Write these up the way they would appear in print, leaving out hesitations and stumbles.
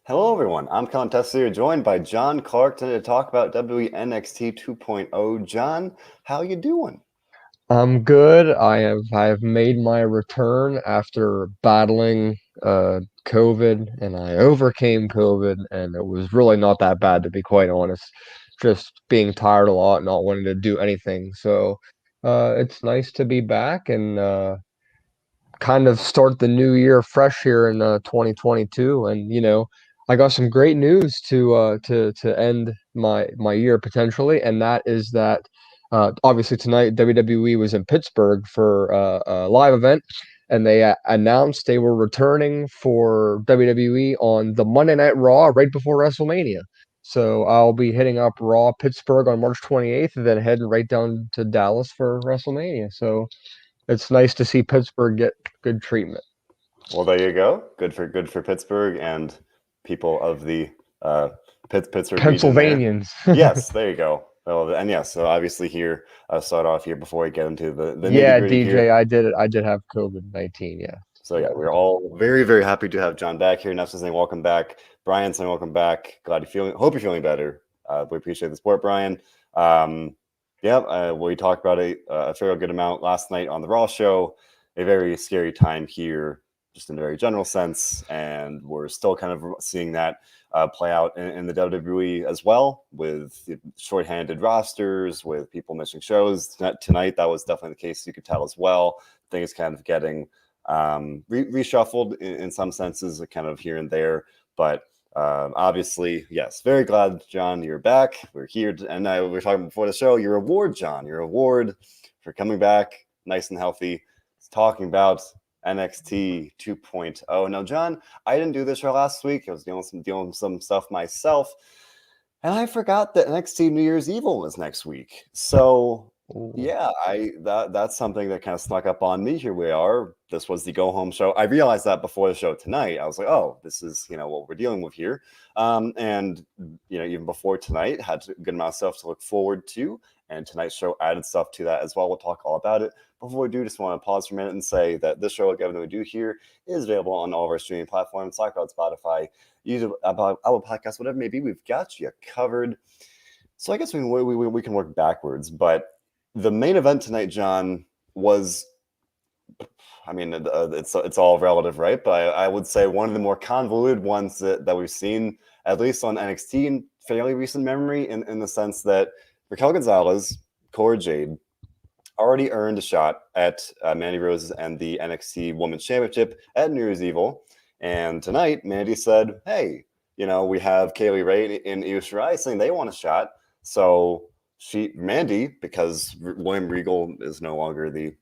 Hello, everyone. I'm Colin Tessier, joined by John Clark today to talk about WWE NXT 2.0. John, how you doing? I'm good. I have made my return after battling COVID, and I overcame COVID, and it was really not that bad, to be quite honest. Just being tired a lot, not wanting to do anything. So it's nice to be back and kind of start the new year fresh here in 2022. And I got some great news to end my year potentially, and that is that obviously tonight WWE was in Pittsburgh for a live event, and they announced they were returning for WWE on the Monday Night Raw right before WrestleMania. So I'll be hitting up Raw Pittsburgh on March 28th, and then heading right down to Dallas for WrestleMania. So it's nice to see Pittsburgh get good treatment. Well, there you go. Good for Pittsburgh and people of the uh, Pittsburgh region there. Pennsylvanians. Yes, there you go. Well, and yes, so obviously here, start off here before we get into the nitty Yeah, gritty DJ, here. I did it. I did have COVID-19. Yeah. So yeah, Yeah. we're all very, very happy to have John back here. Nessa's saying welcome back. Brian saying welcome back. Glad you're feeling. Hope you're feeling better. We appreciate the support, Brian. Yeah, we talked about a fair good amount last night on the Raw show. A very scary time here, just in a very general sense, and we're still kind of seeing that play out in the WWE as well, with shorthanded rosters, with people missing shows tonight. That was definitely the case. You could tell as well. Things kind of getting reshuffled in some senses, kind of here and there. But obviously, yes, very glad, John, you're back. We're here, and we were talking before the show. Your award, John, your award for coming back nice and healthy. It's talking about NXT 2.0. Now, John, I didn't do this show last week. I was dealing with some stuff myself, and I forgot that NXT New Year's Evil was next week. So Ooh. yeah, that's something that kind of snuck up on me. Here we are. This was the go home show. I realized that before the show tonight. I was like, oh, this is what we're dealing with here. And even before tonight, had a good amount of stuff to look forward to. And tonight's show added stuff to that as well. We'll talk all about it. Before we do, just want to pause for a minute and say that this show, like everything we do here, is available on all of our streaming platforms, SoundCloud, Spotify, YouTube, Apple Podcasts, whatever it may be. We've got you covered. So I guess we can work backwards, but the main event tonight, John, was, I mean, it's all relative, right? But I would say one of the more convoluted ones that we've seen, at least on NXT in fairly recent memory, in the sense that Raquel Gonzalez, Cora Jade, already earned a shot at Mandy Rose and the NXT Women's Championship at New Year's Evil. And tonight, Mandy said, hey, we have Kaylee Ray and Io Shirai saying they want a shot. So Mandy, because William Regal is no longer the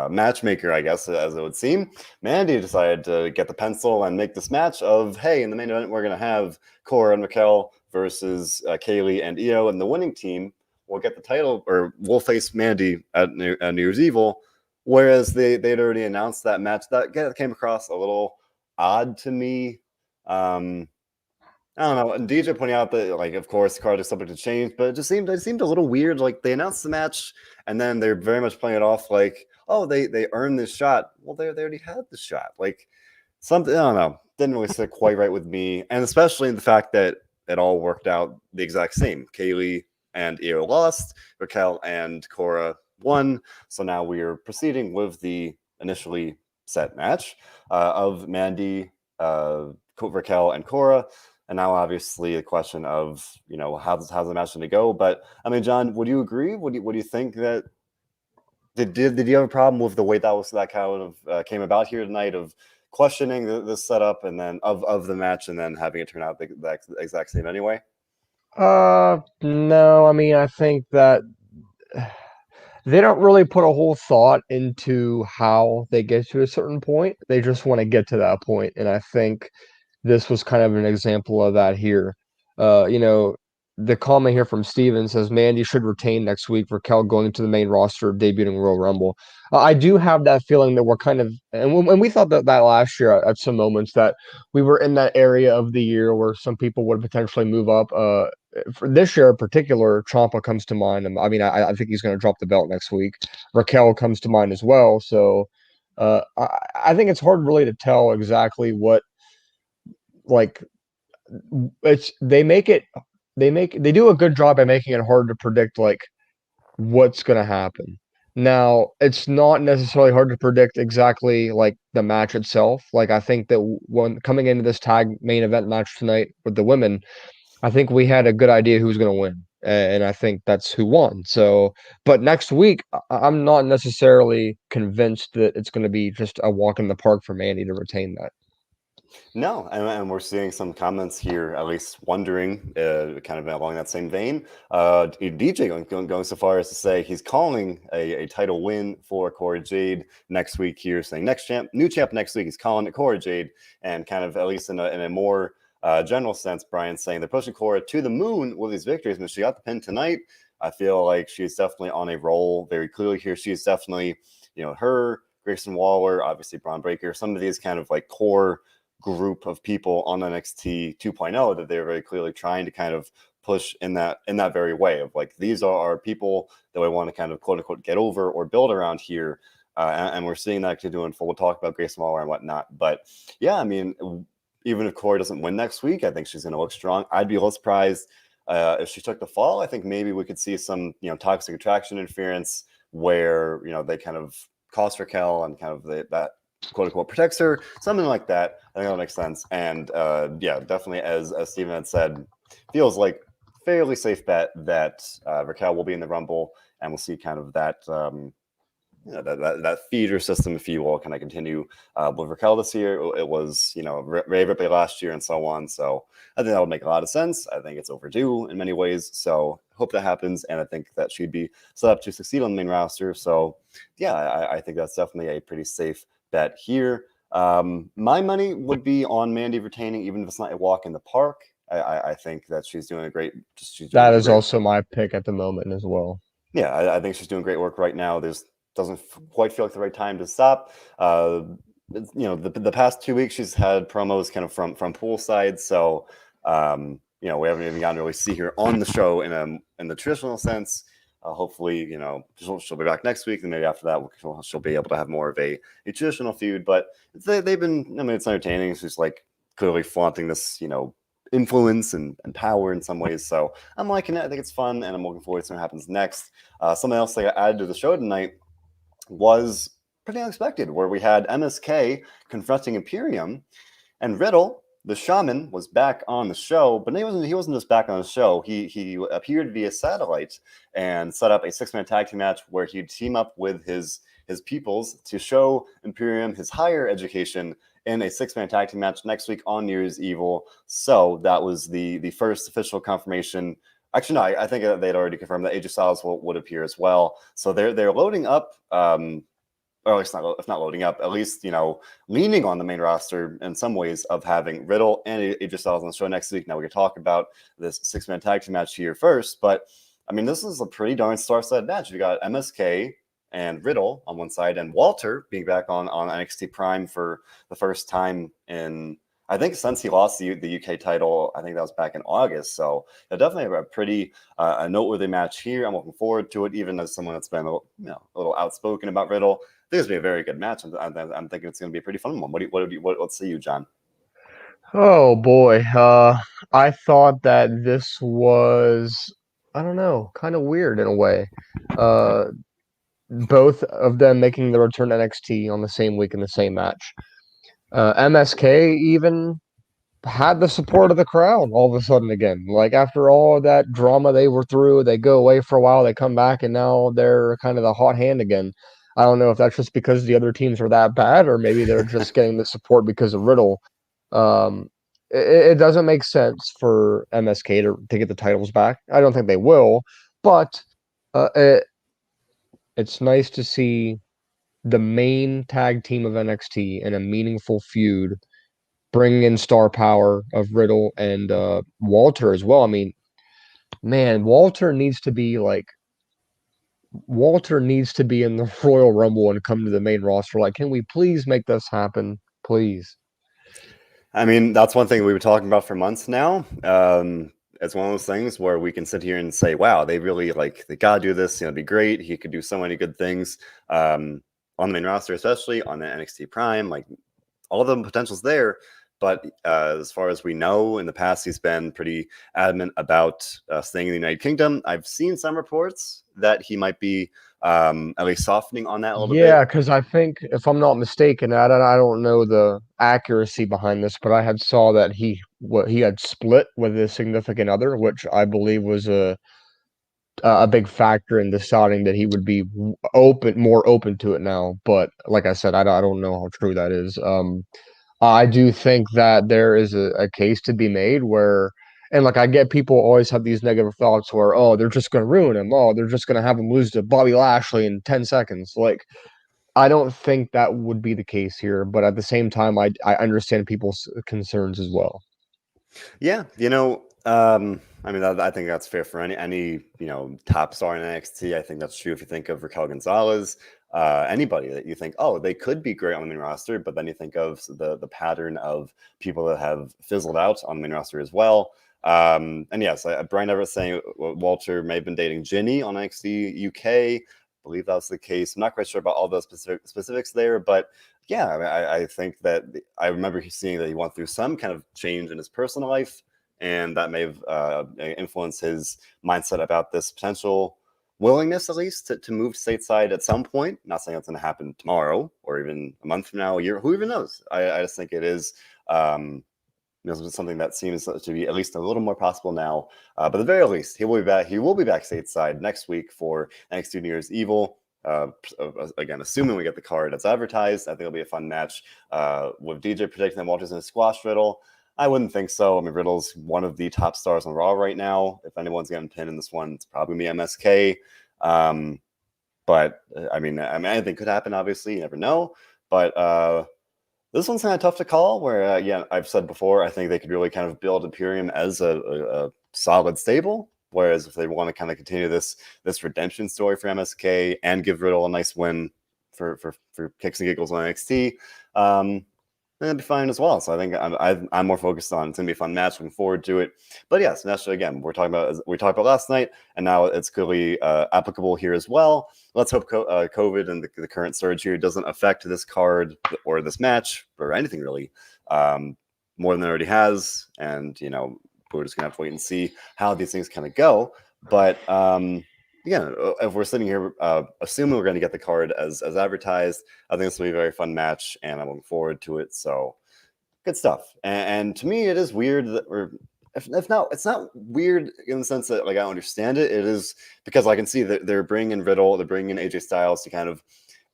matchmaker, I guess, as it would seem, Mandy decided to get the pencil and make this match of, hey, in the main event, we're going to have Cora and Raquel versus Kaylee and Io, and the winning team will get the title, or will face Mandy at New Year's Evil. Whereas they'd already announced that match. That came across a little odd to me. I don't know. And DJ pointing out that, like, of course, the card is subject to change, but it seemed a little weird. Like, they announced the match, and then they're very much playing it off like, oh, they earned this shot. Well, they already had the shot. Like, something, I don't know, didn't really sit quite right with me, and especially in the fact that it all worked out the exact same. Kaylee and Io lost, Raquel and Cora won. So now we are proceeding with the initially set match of Mandy, Raquel, and Cora. And now, obviously, the question of how's the match going to go. But I mean, John, would you agree? Would you think that did you have a problem with the way that kind of came about here tonight, of questioning the setup and then of the match, and then having it turn out the exact same anyway? No, I mean, I think that they don't really put a whole thought into how they get to a certain point. They just want to get to that point, and I think this was kind of an example of that here. Uh, you know, the comment here from Steven says Mandy should retain next week. Raquel going to the main roster, debuting Royal Rumble. I do have that feeling that we're kind of, and when we thought that last year at some moments that we were in that area of the year where some people would potentially move up. For this year in particular, Ciampa comes to mind. I mean, I think he's going to drop the belt next week. Raquel comes to mind as well. So I think it's hard really to tell exactly what like they do a good job by making it hard to predict like what's gonna happen. Now, it's not necessarily hard to predict exactly like the match itself. Like I think that when coming into this tag main event match tonight with the women, I think we had a good idea who's gonna win, and I think that's who won. So, but next week, I'm not necessarily convinced that it's gonna be just a walk in the park for Mandy to retain that. No, and we're seeing some comments here, at least wondering, kind of along that same vein. DJ going so far as to say he's calling a title win for Cora Jade next week here, saying new champ next week. He's calling it Cora Jade, and kind of at least in a more general sense, Brian saying they're pushing Cora to the moon with these victories. And she got the pin tonight. I feel like she's definitely on a roll very clearly here. She is definitely, her, Grayson Waller, obviously Braun Breaker, some of these kind of like core group of people on NXT 2.0 that they're very clearly trying to kind of push in that very way of like, these are our people that we want to kind of quote unquote get over or build around here. And we're seeing that actually doing full. We'll talk about Grayson Waller and whatnot. But yeah, I mean, even if Cora doesn't win next week, I think she's going to look strong. I'd be a little surprised if she took the fall. I think maybe we could see some, toxic attraction interference where, they kind of cost Raquel and kind of that quote unquote protects her, something like that. I think that makes sense. And yeah, definitely, as Steven had said, feels like fairly safe bet that Raquel will be in the Rumble, and we'll see kind of that that feeder system, if you will, kind of continue with Raquel this year. It was, Rhea Ripley last year and so on. So I think that would make a lot of sense. I think it's overdue in many ways. So hope that happens. And I think that she'd be set up to succeed on the main roster. So yeah, I think that's definitely a pretty safe bet here. My money would be on Mandy retaining, even if it's not a walk in the park. I think that she's doing a great. That is also my pick at the moment as well. Yeah, I think she's doing great work right now. Doesn't quite feel like the right time to stop. The past 2 weeks she's had promos kind of from poolside, so we haven't even gotten to really see her on the show in the traditional sense. Hopefully, she'll be back next week, and maybe after that she'll be able to have more of a traditional feud. But they've been, I mean, it's entertaining. She's like clearly flaunting this, influence and power in some ways. So I'm liking it. I think it's fun, and I'm looking forward to what happens next. Something else that I added to the show tonight was pretty unexpected, where we had MSK confronting Imperium, and Riddle, the shaman, was back on the show. But he wasn't just back on the show. He appeared via satellite and set up a 6-man tag team match where he'd team up with his peoples to show Imperium his higher education in a 6-man tag team match next week on New Year's Evil. So that was the first official confirmation. Actually, no, I think they'd already confirmed that AJ Styles would appear as well. So they're loading up, or at least if not loading up, at least leaning on the main roster in some ways of having Riddle and AJ Styles on the show next week. Now we can talk about this 6-man tag team match here first, but I mean, this is a pretty darn star-studded match. You got MSK and Riddle on one side, and Walter being back on NXT Prime for the first time in, I think, since he lost the UK title. I think that was back in August. So definitely a pretty a noteworthy match here. I'm looking forward to it, even as someone that's been a little outspoken about Riddle. I think it's going to be a very good match. I'm thinking it's going to be a pretty fun one. What say you, John? Oh boy, I thought that this was, I don't know, kind of weird in a way. Both of them making the return to NXT on the same week in the same match. MSK even had the support of the crowd all of a sudden again. Like after all that drama they were through, they go away for a while, they come back, and now they're kind of the hot hand again. I don't know if that's just because the other teams are that bad, or maybe they're just getting the support because of Riddle. Um, it doesn't make sense for MSK to get the titles back. I don't think they will, but it's nice to see the main tag team of NXT in a meaningful feud, bringing in star power of Riddle and Walter as well. I mean, man, Walter needs to be in the Royal Rumble and come to the main roster. Like, can we please make this happen, please? I mean, that's one thing we've been talking about for months now. It's one of those things where we can sit here and say, wow, they really they gotta do this. It'd be great. He could do so many good things on the main roster, especially on the NXT Prime. Like, all the potential's there. But as far as we know, in the past, he's been pretty adamant about staying in the United Kingdom. I've seen some reports that he might be at least softening on that a little bit. Yeah, because I think, if I'm not mistaken, I don't know the accuracy behind this, but I had saw that he had split with his significant other, which I believe was a big factor in deciding that he would be more open to it now. But like I said, I don't know how true that is. I do think that there is a case to be made where, and like I get people always have these negative thoughts where, oh, they're just going to ruin him. Oh, they're just going to have him lose to Bobby Lashley in 10 seconds. Like, I don't think that would be the case here, but at the same time, I understand people's concerns as well. Yeah, I mean, I think that's fair for any top star in NXT. I think that's true if you think of Raquel Gonzalez, anybody that you think, oh, they could be great on the main roster, but then you think of the pattern of people that have fizzled out on the main roster as well. And yes, Brian Everett saying Walter may have been dating Ginny on NXT UK. I believe that's the case. I'm not quite sure about all those specifics there, but yeah, I mean, I think that I remember seeing that he went through some kind of change in his personal life, and that may have influenced his mindset about this potential willingness, at least, to move stateside at some point. Not saying it's going to happen tomorrow or even a month from now, a year. Who even knows? I just think it is something that seems to be at least a little more possible now. But at the very least, he will be back. He will be back stateside next week for NXT New Year's Evil. Again, assuming we get the card that's advertised, I think it'll be a fun match. With DJ predicting that Walter's going to squash Riddle, I wouldn't think so. I mean, Riddle's one of the top stars on Raw right now. If anyone's getting pinned in this one, it's probably me, MSK. But I mean, anything could happen. Obviously, you never know. But this one's kind of tough to call. Where yeah, I've said before, I think they could really kind of build Imperium as a solid stable. Whereas if they want to kind of continue this redemption story for MSK and give Riddle a nice win for kicks and giggles on NXT, then that'd be fine as well. So I think I'm more focused on it's gonna be a fun match. Looking forward to it. But yes, naturally, again, we talked about last night, and now it's clearly applicable here as well. Let's hope COVID and the current surge here doesn't affect this card or this match or anything really more than it already has. And we're just gonna have to wait and see how these things kind of go. But yeah, if we're sitting here assuming we're going to get the card as advertised, I think this will be a very fun match, and I'm looking forward to it. So good stuff. And to me, it is weird that if not, it's not weird in the sense that like I understand it. It is because I can see that they're bringing in Riddle, they're bringing in AJ Styles to kind of,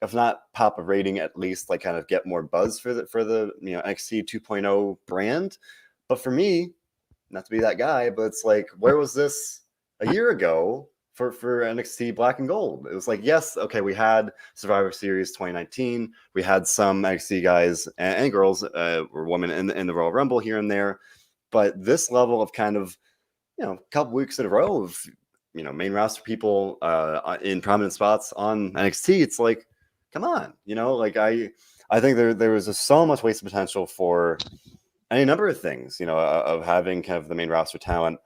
if not pop a rating, at least like kind of get more buzz for the NXT 2.0 brand. But for me, not to be that guy, but it's like, where was this a year ago for NXT Black and Gold? It was like, yes, okay, we had Survivor Series 2019, we had some NXT guys and girls or women in the Royal Rumble here and there, but this level of kind of a couple weeks in a row of main roster people in prominent spots on NXT, it's like, come on, like I think there was just so much wasted potential for any number of things, of having kind of the main roster talent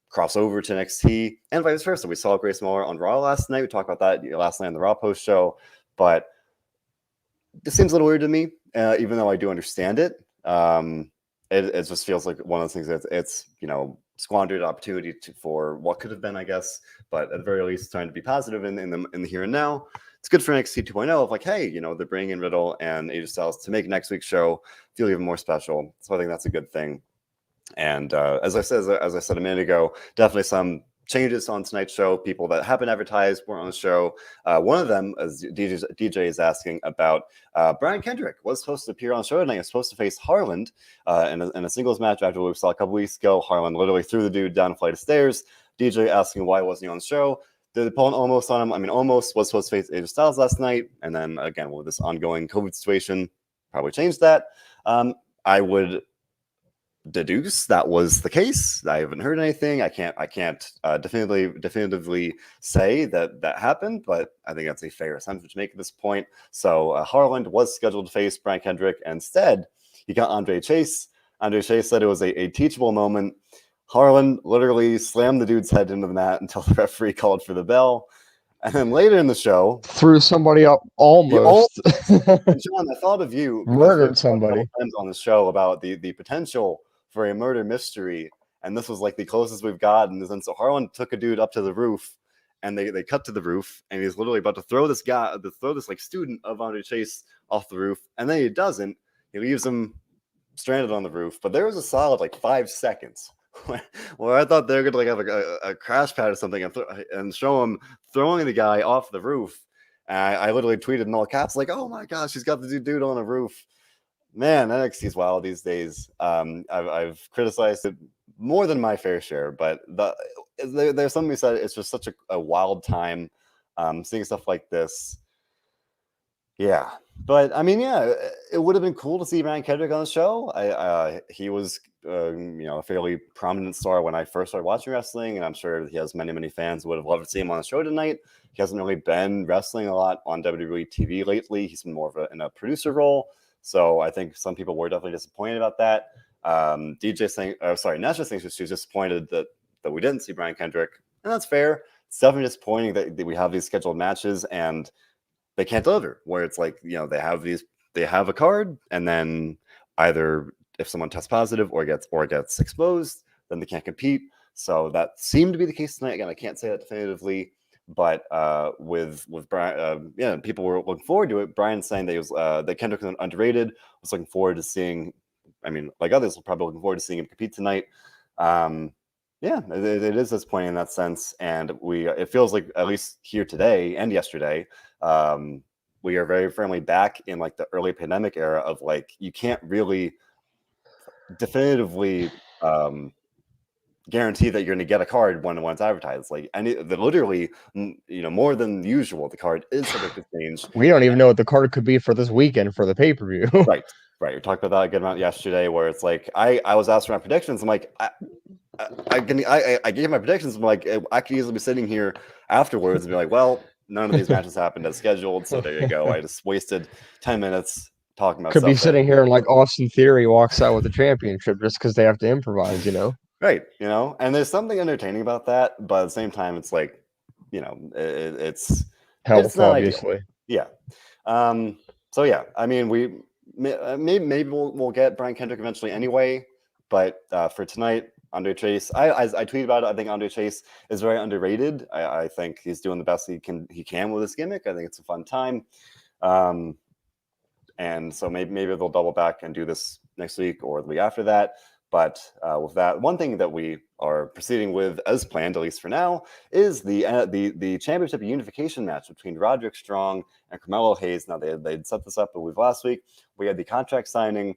cross over to NXT and vice versa. We saw Grayson Waller on Raw last night. We talked about that last night on the Raw post show, but this seems a little weird to me, even though I do understand it. It just feels like one of those things that it's squandered opportunity for what could have been, I guess, but at the very least trying to be positive in the here and now. It's good for NXT 2.0 of like, hey, they're bringing in Riddle and AJ Styles to make next week's show feel even more special. So I think that's a good thing. And as I said a minute ago, definitely some changes on tonight's show. People that have been advertised weren't on the show. One of them, as DJ is asking about, Brian Kendrick was supposed to appear on the show tonight. He was supposed to face Harland in a singles match after what we saw a couple weeks ago. Harland literally threw the dude down a flight of stairs. DJ asking why wasn't he on the show. Did they pull an almost on him? I mean, almost was supposed to face AJ Styles last night. And then again, with this ongoing COVID situation, probably changed that. I would deduce that was the case. I haven't heard anything. I can't definitively say that happened, but I think that's a fair assumption to make at this point. So Harland was scheduled to face Brian Kendrick. Instead, he got Andre Chase. Andre Chase said it was a teachable moment. Harland literally slammed the dude's head into the mat until the referee called for the bell. And then later in the show, threw somebody up the all almost. and John, I thought of you because we've Murdered talked a couple somebody. times on the show about the potential for a murder mystery, and this was like the closest we've gotten. And so Harlan took a dude up to the roof, and they cut to the roof, and he's literally about to throw this like student of Andre Chase off the roof, and then he doesn't. He leaves him stranded on the roof. But there was a solid like 5 seconds where I thought they were gonna like have a crash pad or something and show him throwing the guy off the roof. And I literally tweeted in all caps like, "Oh my gosh, he's got the dude on a roof." Man, NXT's wild these days. I've criticized it more than my fair share, but there's something we said. It's just such a wild time seeing stuff like this. Yeah, but I mean, yeah, it would have been cool to see Brian Kendrick on the show. He was, a fairly prominent star when I first started watching wrestling, and I'm sure he has many fans who would have loved to see him on the show tonight. He hasn't really been wrestling a lot on WWE TV lately. He's been more of in a producer role, so I think some people were definitely disappointed about that. DJ saying, Nasha saying she was disappointed that we didn't see Brian Kendrick, and that's fair. It's definitely disappointing that we have these scheduled matches and they can't deliver, where it's like, they have a card, and then either if someone tests positive or gets exposed, then they can't compete. So that seemed to be the case tonight. Again, I can't say that definitively, but with Brian, people were looking forward to it. Brian saying that he was that Kendrick was underrated. Was looking forward to seeing. I mean, like others, were probably looking forward to seeing him compete tonight. It is disappointing in that sense, and it feels like, at least here today and yesterday, we are very firmly back in like the early pandemic era of like, you can't really definitively guarantee that you're going to get a card when it's advertised. Like, and literally, more than usual, the card is subject to change. We don't even know what the card could be for this weekend for the pay-per-view. Right. We talked about that a good amount yesterday, where it's like I was asked for my predictions. I'm like, I gave my predictions. I'm like, I could easily be sitting here afterwards and be like, well, none of these matches happened as scheduled, so there you go. I just wasted 10 minutes talking about Could stuff be sitting here and like Austin Theory walks out with the championship just because they have to improvise, Right, and there's something entertaining about that, but at the same time, it's like, it's health, not obviously. ideal. Yeah. So yeah, I mean, maybe we'll get Brian Kendrick eventually anyway, but for tonight, Andre Chase, I tweeted about it. I think Andre Chase is very underrated. I think he's doing the best he can with this gimmick. I think it's a fun time, and so maybe they'll double back and do this next week or the week after that. But with that, one thing that we are proceeding with as planned, at least for now, is the championship unification match between Roderick Strong and Carmelo Hayes. Now they'd set this up last week. We had the contract signing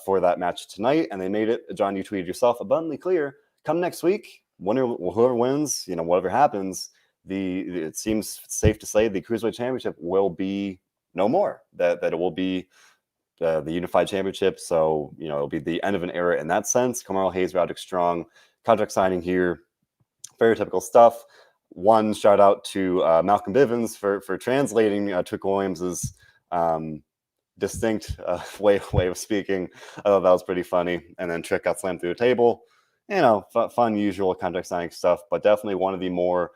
for that match tonight, and they made it. John, you tweeted yourself, abundantly clear. Come next week, whoever wins, whatever happens, it seems safe to say the Cruiserweight Championship will be no more. That it will be the unified championship. So, it'll be the end of an era in that sense. Carmelo Hayes, Roderick Strong, contract signing here. Very typical stuff. One shout out to Malcolm Bivens for translating Trick Williams's distinct way of speaking. I thought that was pretty funny. And then Trick got slammed through a table. Fun usual contract signing stuff, but definitely one of the more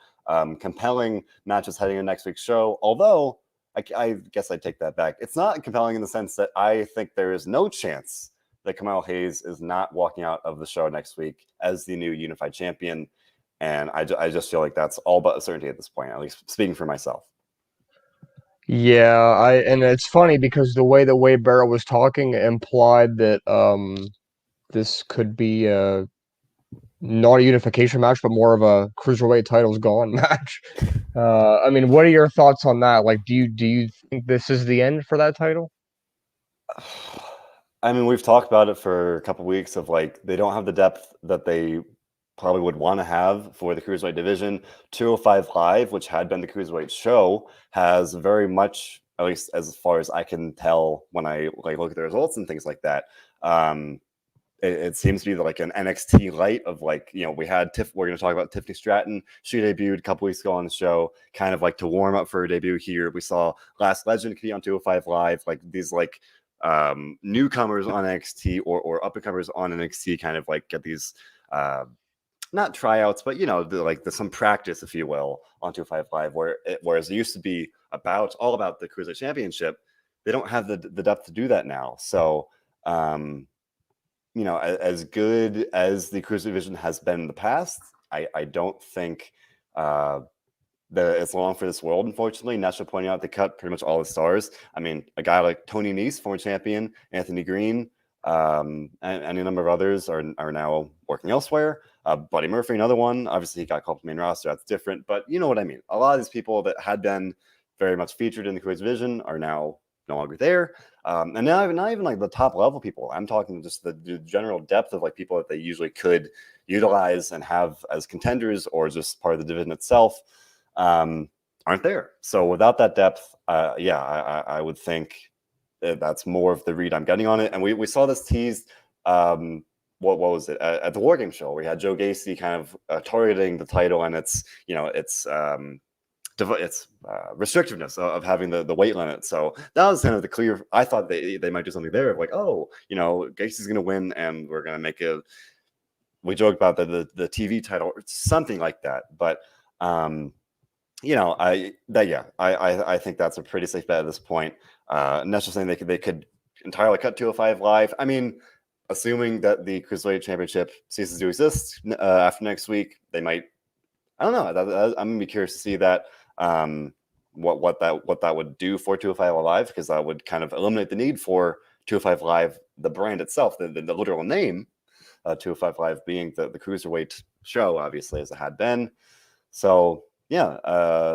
compelling matches heading into next week's show. Although I guess I take that back. It's not compelling in the sense that I think there is no chance that Carmelo Hayes is not walking out of the show next week as the new unified champion. And I just feel like that's all but a certainty at this point, at least speaking for myself. Yeah, and it's funny because the way that Wade Barrett was talking implied that this could be not a unification match, but more of a cruiserweight titles gone match. I mean, what are your thoughts on that? Like, do you think this is the end for that title? I mean, we've talked about it for a couple of weeks of like, they don't have the depth that they probably would want to have for the Cruiserweight division. 205 Live, which had been the Cruiserweight show, has very much, at least as far as I can tell when I look at the results and things like that, it seems to be like an NXT light of like, we had we're going to talk about Tiffany Stratton. She debuted a couple weeks ago on the show, kind of like to warm up for her debut here. We saw Last Legend be on 205 Live, like these like newcomers on NXT or up and comers on NXT kind of like get these not tryouts, but some practice, if you will, on 205 Live, whereas it used to be all about the Cruiserweight Championship. They don't have the depth to do that now. So, as good as the Cruiserweight division has been in the past, I don't think that it's long for this world, unfortunately. National pointing out they cut pretty much all the stars. I mean, a guy like Tony Nese, former champion, Anthony Green, and any number of others are now working elsewhere. Buddy Murphy, another one. Obviously, he got called to the main roster. That's different. But you know what I mean. A lot of these people that had been very much featured in the Cruiserweight division are now no longer there. And now not even like the top level people. I'm talking just the general depth of like people that they usually could utilize and have as contenders or just part of the division itself aren't there. So without that depth, I would think that's more of the read I'm getting on it. And we saw this teased. What was it at the War Game show? We had Joe Gacy kind of targeting the title and its restrictiveness of having the weight limit. So that was kind of the clear. I thought they might do something there of like, Gacy's going to win and we're going to make it. We joked about the TV title or something like that, but. I think that's a pretty safe bet at this point. And that's just saying they could entirely cut 205 Live. I mean, assuming that the Cruiserweight Championship ceases to exist after next week, they might. I don't know. I'm gonna be curious to see that. What that would do for 205 Live, because that would kind of eliminate the need for 205 Live, the brand itself, the literal name, 205 Live being the Cruiserweight show, obviously, as it had been. So. Yeah,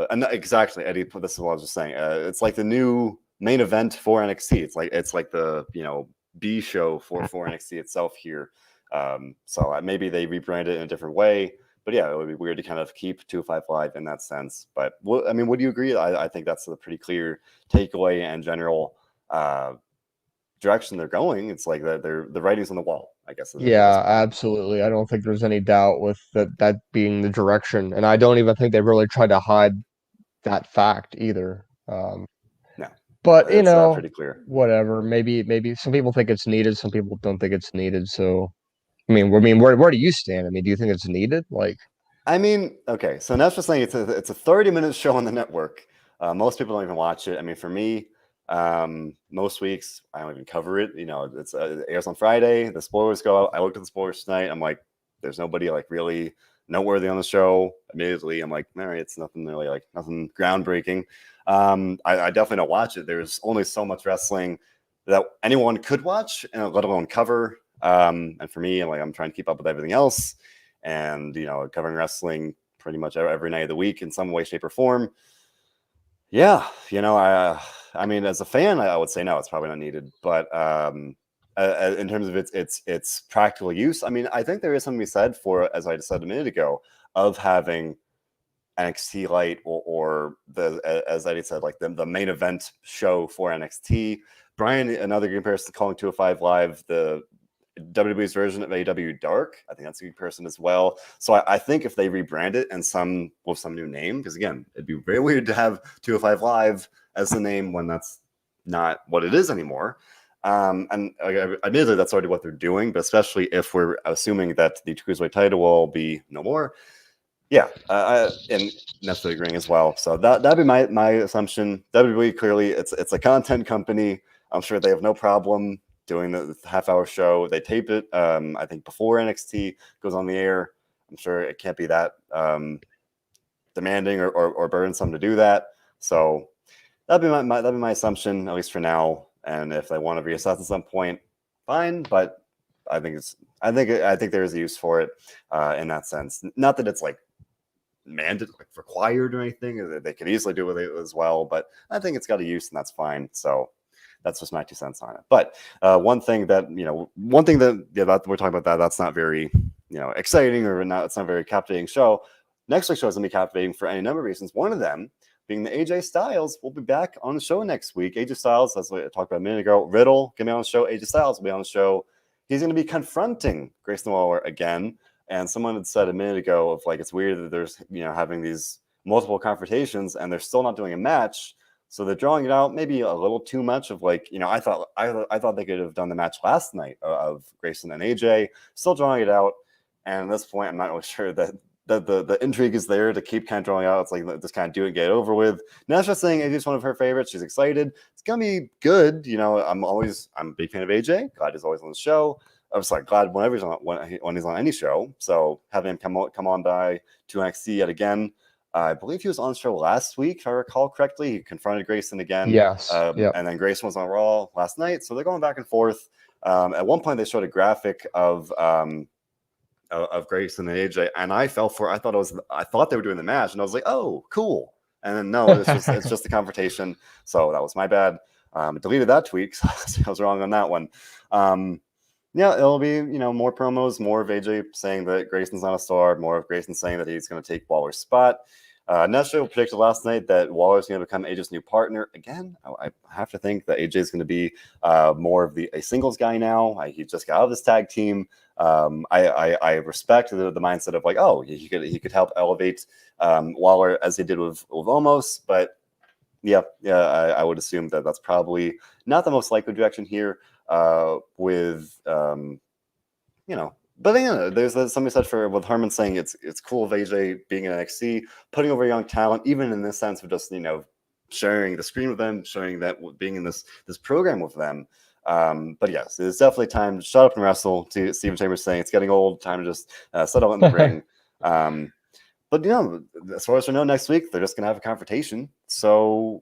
and exactly, Eddie. This is what I was just saying. It's like the new main event for NXT. It's like the B show for NXT itself here. So maybe they rebrand it in a different way. But yeah, it would be weird to kind of keep 205 Live in that sense. But would you agree? I think that's a pretty clear takeaway and general direction they're going. It's like the writing's on the wall, I guess. Yeah, absolutely. I don't think there's any doubt with that being the direction, and I don't even think they really tried to hide that fact either. No, but it's pretty clear. Whatever. Maybe some people think it's needed, some people don't think it's needed. So, where do you stand? Do you think it's needed? Okay, so that's just saying it's a 30-minute show on the network. Most people don't even watch it. For me, most weeks I don't even cover it. It airs on Friday. The spoilers go out. I looked at the spoilers tonight. I'm like, there's nobody like really noteworthy on the show. Immediately, I'm like, all right, it's nothing really like nothing groundbreaking. I definitely don't watch it. There's only so much wrestling that anyone could watch, and let alone cover. And for me, I'm trying to keep up with everything else, and covering wrestling pretty much every night of the week in some way, shape, or form. Yeah, as a fan, I would say no, it's probably not needed. But in terms of its practical use, I think there is something to be said for, as I just said a minute ago, of having NXT Light or as Eddie said, like the main event show for NXT. Brian, another good person, calling 205 Live the WWE's version of AW Dark. I think that's a good person as well. So I think if they rebrand it and with some new name, because again, it'd be very weird to have 205 Live as the name when that's not what it is anymore. And admittedly, that's already what they're doing, but especially if we're assuming that the Cruiserweight title will be no more. Yeah, and necessarily agreeing as well. So that'd be my assumption. WWE, clearly, it's a content company. I'm sure they have no problem doing the half-hour show. They tape it, I think, before NXT goes on the air. I'm sure it can't be that demanding or burdensome to do that. So that'd be my assumption, at least for now. And if they want to reassess at some point, fine. But I think there is a use for it in that sense. Not that it's like required or anything. They could easily do it as well. But I think it's got a use, and that's fine. So that's just my 2 cents on it. But one thing that that we're talking about that's not very exciting, or not. It's not a very captivating show. Next week's show is gonna be captivating for any number of reasons. One of them being that AJ Styles will be back on the show next week. AJ Styles, as I talked about a minute ago, Riddle gonna be on the show. AJ Styles will be on the show. He's gonna be confronting Grayson Waller again. And someone had said a minute ago of like, it's weird that there's having these multiple confrontations and they're still not doing a match. So they're drawing it out maybe a little too much of like, I thought they could have done the match last night of Grayson and AJ, still drawing it out. And at this point, I'm not really sure that the intrigue is there to keep kind of drawing out. It's like, just kind of do it, get it over with. Nasha's saying AJ's one of her favorites. She's excited. It's gonna be good. I'm a big fan of AJ. Glad he's always on the show. I was like glad whenever when he's on any show. So having him come on by to NXT yet again. I believe he was on the show last week, if I recall correctly. He confronted Grayson again. Yes. Yep. And then Grayson was on Raw last night. So they're going back and forth. At one point, they showed a graphic of Grayson and AJ, and I fell for it. I thought they were doing the match, and I was like, oh, cool. And then no, it's just a confrontation. So that was my bad. I deleted that tweet, so I was wrong on that one. Yeah, it'll be, more promos, more of AJ saying that Grayson's not a star, more of Grayson saying that he's going to take Waller's spot. Nestor predicted last night that Waller's going to become AJ's new partner. Again, I have to think that AJ is going to be more of a singles guy now. He just got out of this tag team. I respect the mindset of like, oh, he could help elevate Waller as he did with Omos, but yeah, I would assume that that's probably not the most likely direction here. With but there's something said for with Herman saying it's cool of AJ being in NXT, putting over young talent, even in this sense of just sharing the screen with them, showing that being in this program with them. But yes, it's definitely time to shut up and wrestle. To Steven Chambers saying it's getting old, time to just settle in the ring. But as far as we know, next week they're just gonna have a confrontation. So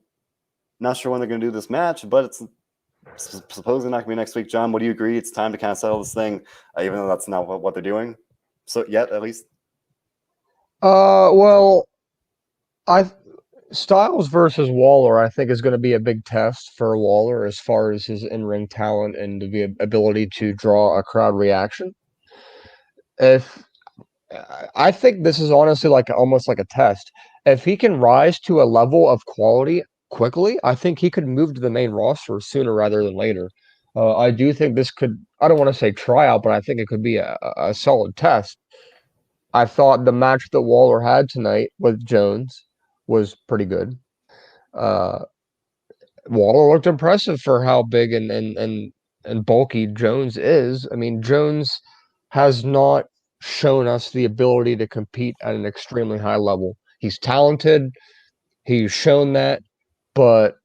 not sure when they're gonna do this match, but it's supposedly not going to be next week. John, would you agree it's time to kind of settle this thing, even though that's not what they're doing? So yet, at least. Well, Styles versus Waller, I think, is going to be a big test for Waller as far as his in-ring talent and the ability to draw a crowd reaction. I think this is honestly almost like a test. If he can rise to a level of quality quickly, I think he could move to the main roster sooner rather than later. I do think this could, I don't want to say tryout, but I think it could be a solid test. I thought the match that Waller had tonight with Jones was pretty good. Waller looked impressive for how big and bulky Jones is. I mean, Jones has not shown us the ability to compete at an extremely high level. He's talented. He's shown that, but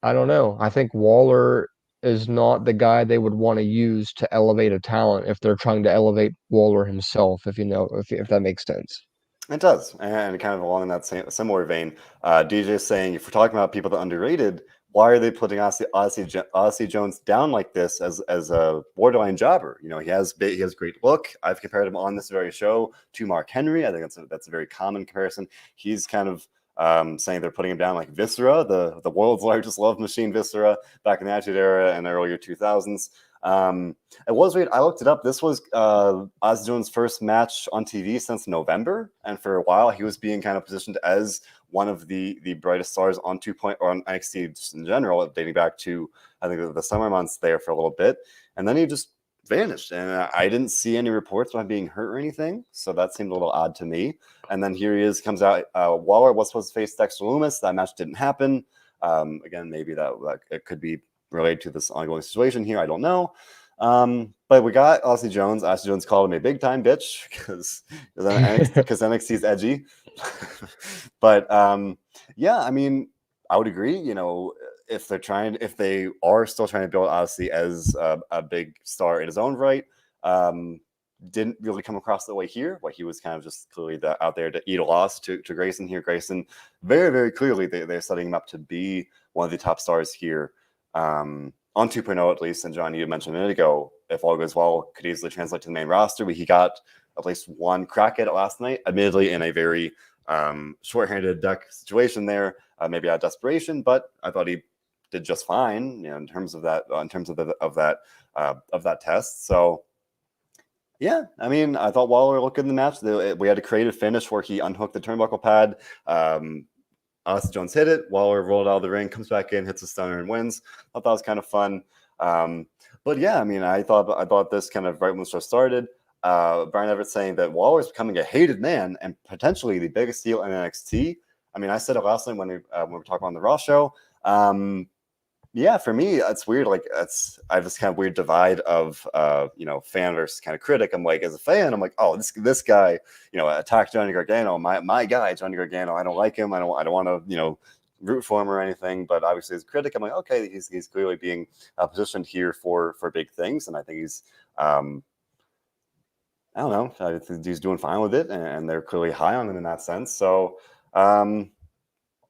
I don't know. I think Waller is not the guy they would want to use to elevate a talent if they're trying to elevate Waller himself, if that makes sense. It does, and kind of along that similar vein, DJ is saying if we're talking about people that are underrated, why are they putting Odyssey Jones down like this as a borderline jobber? He has great look. I've compared him on this very show to Mark Henry. I think that's a very common comparison. He's kind of saying they're putting him down like Viscera, the world's largest love machine, Viscera, back in the Attitude Era and earlier 2000s. It was weird. I looked it up. This was Oz Jones' first match on TV since November, and for a while he was being kind of positioned as one of the brightest stars on 2.0 or on NXT just in general, dating back to I think the summer months there for a little bit, and then he just vanished, and I didn't see any reports about him being hurt or anything, so that seemed a little odd to me. And then here he is, comes out. Waller was supposed to face Dexter Lumis. That match didn't happen. Again, maybe that it could be related to this ongoing situation here. I don't know. But we got Odyssey Jones. Odyssey Jones called him a big time bitch because NXT is edgy. But yeah, I mean, I would agree. If they are still trying to build Odyssey as a big star in his own right, didn't really come across that way here. Like he was kind of just clearly out there to eat a loss to Grayson here. Grayson, very, very clearly, they're setting him up to be one of the top stars here. On 2.0 at least, and John, you mentioned a minute ago, if all goes well, could easily translate to the main roster. He got at least one crack at it last night, admittedly in a very short-handed duck situation there, maybe out of desperation, but I thought he did just fine, in terms of that, of that test. So yeah, I mean, I thought Waller looked good in the match. We had a creative finish where he unhooked the turnbuckle pad. Odyssey Jones hit it. Waller rolled out of the ring, comes back in, hits a stunner, and wins. I thought that was kind of fun. But yeah, I mean, I thought this kind of right when the show started. Brian Everett saying that Waller's becoming a hated man and potentially the biggest heel in NXT. I mean, I said it last night when we were talking on the Raw show. Yeah, for me, it's weird. Like I have this kind of weird divide of fan versus kind of critic. I'm like, as a fan, I'm like, oh, this guy, attacked Johnny Gargano, my guy, Johnny Gargano. I don't like him. I don't want to, root for him or anything. But obviously, as a critic, I'm like, okay, he's clearly being positioned here for big things, and I think he's I don't know, I think he's doing fine with it, and they're clearly high on him in that sense. So.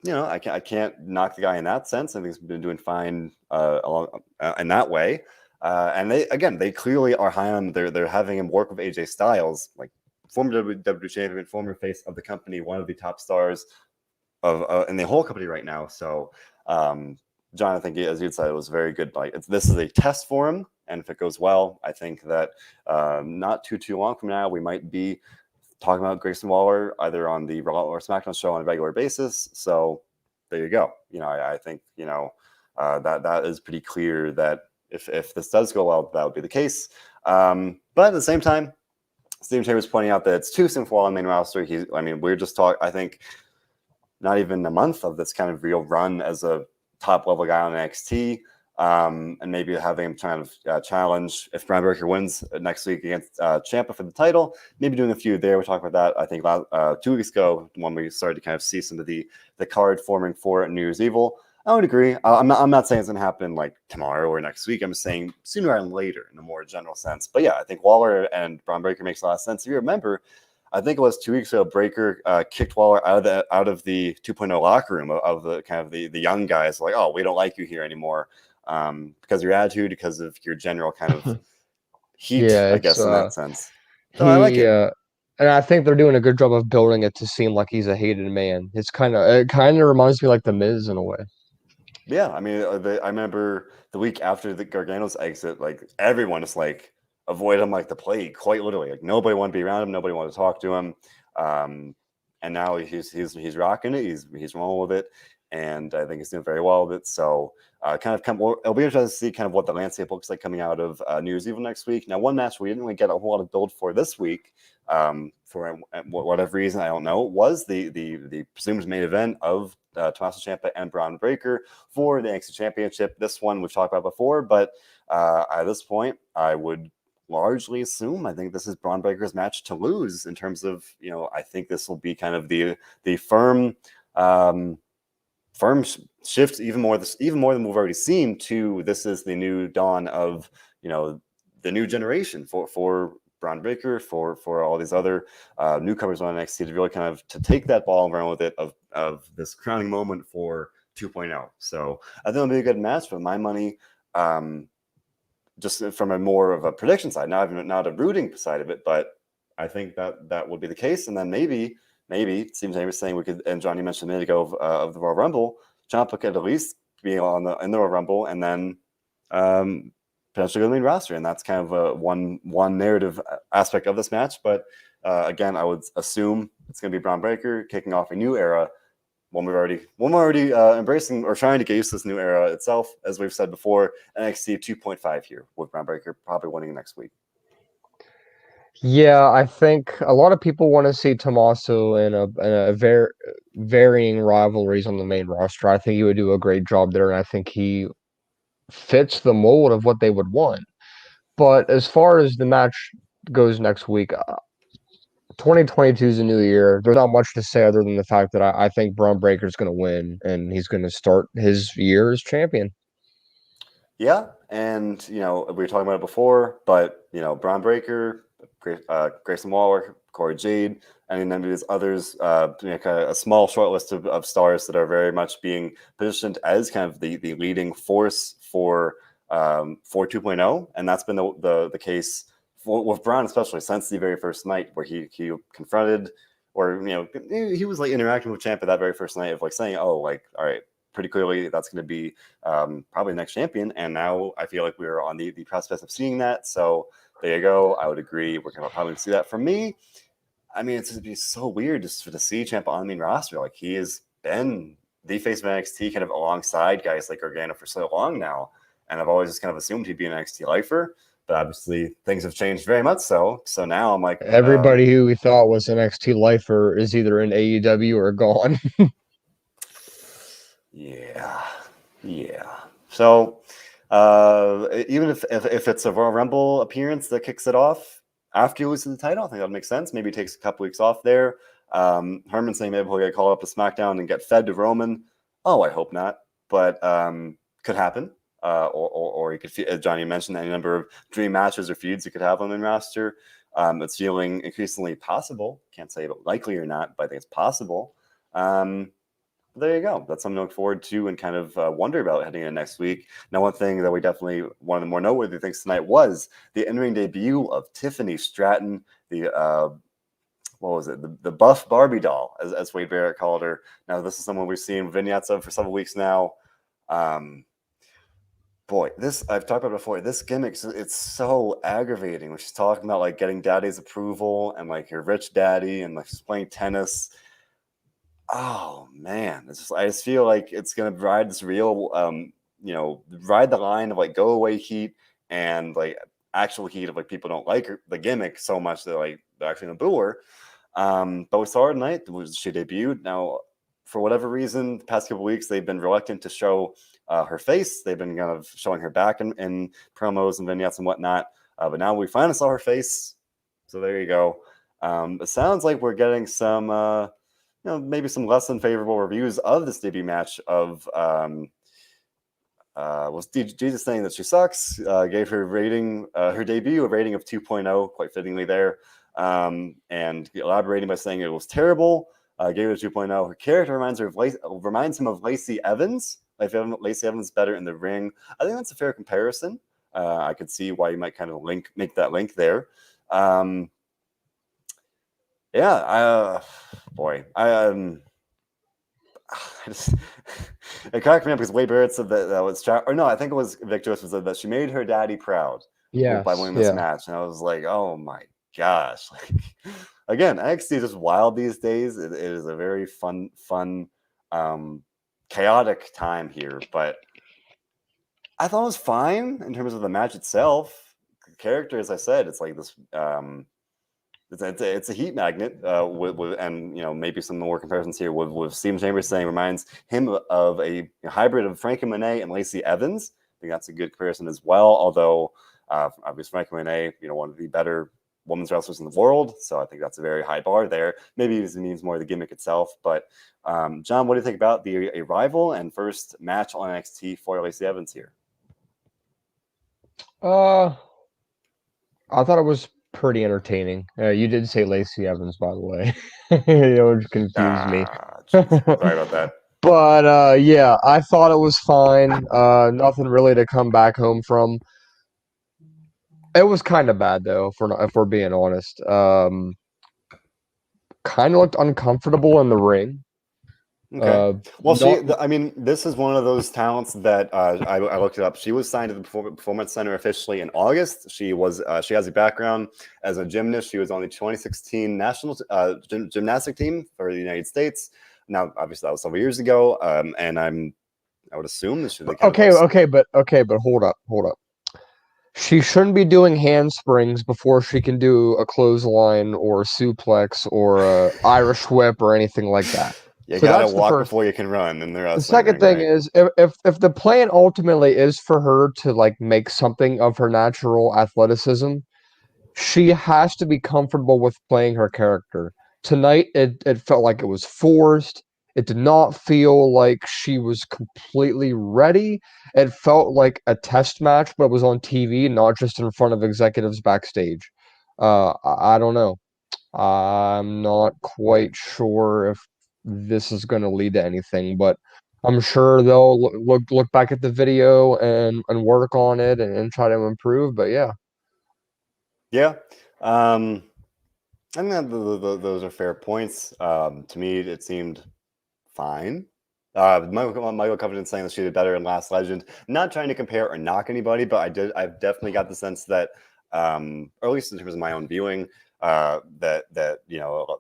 I can't knock the guy in that sense. I think he's been doing fine in that way. And they clearly are high on. They're having him work with AJ Styles, like former WWE champion, former face of the company, one of the top stars of in the whole company right now. So, John, I think as you'd said, it was very good. Like this is a test for him, and if it goes well, I think that not too long from now, we might be talking about Grayson Waller either on the Raw or SmackDown show on a regular basis. So there you go. I think that is pretty clear that if this does go well, that would be the case. But at the same time, Stephen Chambers pointing out that it's too soon for Waller on the main roster. We're just talking. I think not even a month of this kind of real run as a top level guy on NXT. And maybe having him kind of challenge if Brian Breaker wins next week against Ciampa for the title. Maybe doing a few there. We talked about that, I think, 2 weeks ago when we started to kind of see some of the card forming for New Year's Evil. I would agree. I'm not saying it's going to happen like tomorrow or next week. I'm saying sooner rather than later in a more general sense. But yeah, I think Waller and Brian Breaker makes a lot of sense. If you remember, I think it was 2 weeks ago, Breaker kicked Waller out of the 2.0 locker room of the kind of the young guys. Like, oh, we don't like you here anymore. Because of your attitude, because of your general kind of heat, Yeah, I guess, in that sense. So I like he it. and I think they're doing a good job of building it to seem like he's a hated man. It kind of reminds me like the Miz in a way. Yeah, I mean, I remember the week after the Gargano's exit, like everyone just like avoid him like the plague, quite literally. Like nobody wanted to be around him, nobody wanted to talk to him. And now he's rocking it. He's rolling with it, and I think he's doing very well with it. So it'll be interesting to see kind of what the landscape looks like coming out of New Year's Eve next week. Now, one match we didn't really get a whole lot of build for this week, for whatever reason, I don't know, was the presumed main event of Tommaso Ciampa and Braun Breaker for the NXT Championship. This one we've talked about before, but at this point, I would largely assume I think this is Braun Breaker's match to lose in terms of, I think this will be kind of the firm shift even more than we've already seen to this is the new dawn of the new generation for Braun Breaker, for all these other newcomers on NXT to really kind of to take that ball and run with it of this crowning moment for 2.0. So I think it'll be a good match, but my money, just from a more of a prediction side, not a rooting side of it, but I think that would be the case. And then maybe it seems like saying we could, and Johnny mentioned a minute ago of the Royal Rumble, Ciampa could at least be in the Royal Rumble, and then potentially go to the main roster, and that's kind of a one narrative aspect of this match. But again, I would assume it's going to be Braun Breaker kicking off a new era. One we're already embracing or trying to get used to this new era itself, as we've said before. NXT 2.5 here with Braun Breaker probably winning next week. Yeah, I think a lot of people want to see Tommaso in a varying rivalries on the main roster. I think he would do a great job there, and I think he fits the mold of what they would want. But as far as the match goes next week, 2022 is a new year. There's not much to say other than the fact that I think Braun Breaker's going to win, and he's going to start his year as champion. Yeah, and we were talking about it before, but Braun Breaker, Grayson Waller, Cora, Jade, and then there's others, a small short list of stars that are very much being positioned as kind of the leading force for 2.0, and that's been the case with Braun, especially since the very first night where he confronted, or he was like interacting with Ciampa that very first night of like saying, oh, like, all right, pretty clearly that's going to be probably the next champion. And now I feel like we're on the precipice of seeing that. So there you go. I would agree. We're going to probably see that. For me, I mean, it's going to be so weird just to see Ciampa on the main roster. Like he has been the face of NXT kind of alongside guys like Gargano for so long now. And I've always just kind of assumed he'd be an NXT lifer. But obviously things have changed very much so. So now I'm like, Everybody who we thought was an NXT lifer is either in AEW or gone. yeah. So even if it's a Royal Rumble appearance that kicks it off after you lose the title, I think that would make sense. Maybe it takes a couple weeks off there. Herman saying maybe he'll get called up to SmackDown and get fed to Roman. Oh, I hope not, but could happen. Or you could, Johnny mentioned any number of dream matches or feuds you could have on the roster. It's feeling increasingly possible. Can't say about likely or not, but I think it's possible. There you go. That's something to look forward to and kind of wonder about heading into next week. Now, one thing that we definitely, one of the more noteworthy things tonight was the in-ring debut of Tiffany Stratton, the what was it? The buff Barbie doll, as Wade Barrett called her. Now, this is someone we've seen vignettes of for several weeks now. Boy, this I've talked about before. This gimmick, it's so aggravating when she's talking about like getting daddy's approval and like your rich daddy and like she's playing tennis. Oh man, I just feel like it's gonna ride this real, ride the line of like go away heat and like actual heat of like people don't like the gimmick so much that like they're actually gonna boo her. But we saw her tonight. She debuted. Now, for whatever reason, the past couple weeks they've been reluctant to show her face. They've been kind of showing her back in promos and vignettes and whatnot. But now we finally saw her face. So there you go. It sounds like we're getting some. Maybe some less than favorable reviews of this debut match of was Jesus saying that she sucks, gave her rating, her debut a rating of 2.0, quite fittingly there, and elaborating by saying it was terrible, gave it a 2.0. Her character reminds him of Lacey Evans. Like Lacey Evans better in the ring. I think that's a fair comparison. I could see why you might kind of make that link there. It cracked me up because Wade Barrett said that was I think it was Victor who said that she made her daddy proud by winning this match, and I was like, oh my gosh! Like, again, NXT is just wild these days. It is a very fun, chaotic time here, but I thought it was fine in terms of the match itself. The character, as I said, it's like this. It's a heat magnet, and maybe some more comparisons here with Steven Chambers saying reminds him of a hybrid of Frankie Monet and Lacey Evans. I think that's a good comparison as well. Although obviously Frankie Monet, one of the better women's wrestlers in the world, so I think that's a very high bar there. Maybe it means more the gimmick itself. But John, what do you think about the arrival and first match on NXT for Lacey Evans here? I thought it was pretty entertaining. You did say Lacey Evans, by the way. It confused me. Sorry about that. But yeah, I thought it was fine. Nothing really to come back home from. It was kind of bad though, if we're being honest. Kind of looked uncomfortable in the ring. Okay. Well, this is one of those talents that I looked it up. She was signed to the Performance Center officially in August. She has a background as a gymnast. She was on the 2016 national gymnastic team for the United States. Now, obviously, that was several years ago, and I would assume this should be okay, but hold up. She shouldn't be doing handsprings before she can do a clothesline or a suplex or a Irish whip or anything like that. You gotta walk before you can run. And the second thing is, if the plan ultimately is for her to like make something of her natural athleticism, she has to be comfortable with playing her character. Tonight, it felt like it was forced. It did not feel like she was completely ready. It felt like a test match, but it was on TV, not just in front of executives backstage. I don't know. I'm not quite sure if this is going to lead to anything, but I'm sure they'll look back at the video and work on it and try to improve. But yeah. I think that those are fair points. To me, it seemed fine. Michael Covington saying that she did better in Last Legend. Not trying to compare or knock anybody, but I've definitely got the sense that, or at least in terms of my own viewing, that a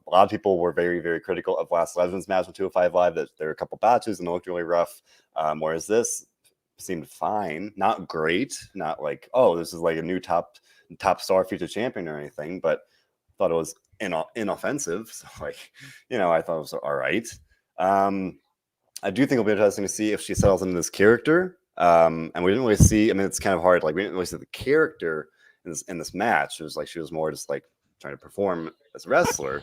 lot of people were very, very critical of Last Legend's match on 205 Live. That there were a couple batches and it looked really rough. Whereas this seemed fine, not great, not like, oh, this is like a new top star future champion or anything, but thought it was inoffensive. So I thought it was all right. I do think it'll be interesting to see if she settles into this character And we didn't really see. I mean, it's kind of hard. Like we didn't really see the character in this match. It was like she was more just like trying to perform as a wrestler.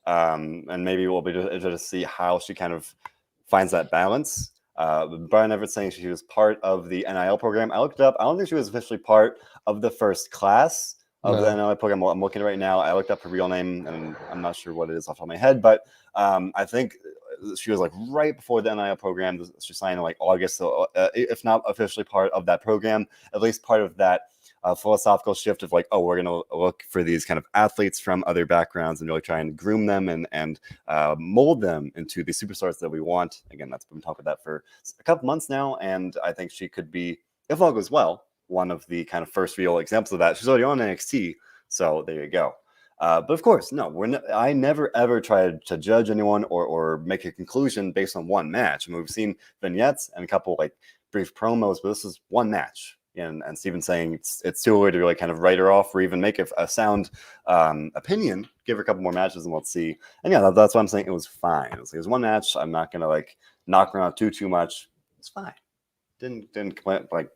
And maybe we'll be interested to see how she kind of finds that balance. Brian Everett saying she was part of the NIL program. I looked it up. I don't think she was officially part of the first class of the NIL program. I'm looking at it right now. I looked up her real name, and I'm not sure what it is off the top of my head, but I think she was like right before the NIL program. She signed in like August, so if not officially part of that program, at least part of that philosophical shift of like, oh, we're going to look for these kind of athletes from other backgrounds and really try and groom them and mold them into the superstars that we want. Again, that's been talking about that for a couple months now, and I think she could be, if all goes well, one of the kind of first real examples of that. She's already on NXT, so there you go. But of course, no, I never ever try to judge anyone or make a conclusion based on one match. I mean, we've seen vignettes and a couple like brief promos, but this is one match. And Steven's saying it's too early to really kind of write her off or even make a sound opinion. Give her a couple more matches and let's see. And yeah, that's why I'm saying it was fine. It was one match. I'm not gonna like knock her out too much. It's fine. Didn't complain, like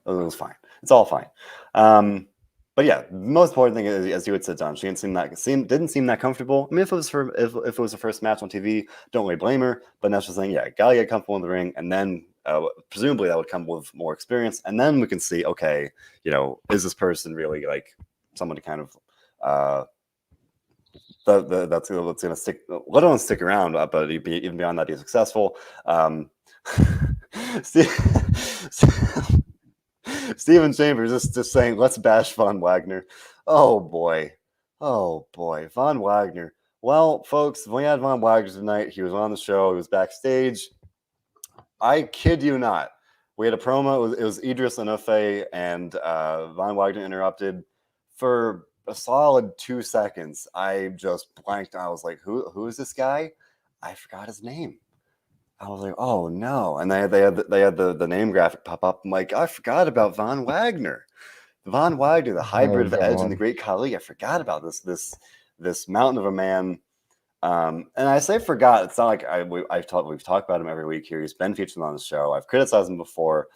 it was fine. It's all fine. But yeah, the most important thing is, as you had said, John, she didn't seem that comfortable. I mean, if it was her first match on TV, don't really blame her. But that's just saying, yeah, gotta get comfortable in the ring, and then presumably that would come with more experience, and then we can see, okay, is this person really like someone to kind of that's going to stick, let alone stick around, but even beyond that, be successful. Steven Chambers just saying, let's bash Von Wagner. Oh boy, Von Wagner. Well, folks, we had Von Wagner tonight. He was on the show. He was backstage. I kid you not. We had a promo. It was Idris Enofe and Von Wagner interrupted for a solid 2 seconds. I just blanked. I was like, who is this guy? I forgot his name. I was like, oh no. And they had the name graphic pop up. I'm like, I forgot about Von Wagner. Von Wagner, the hybrid of Edge and the Great Khali. I forgot about this mountain of a man. And I say forgot. It's not like we've talked about him every week here. He's been featured on the show. I've criticized him before.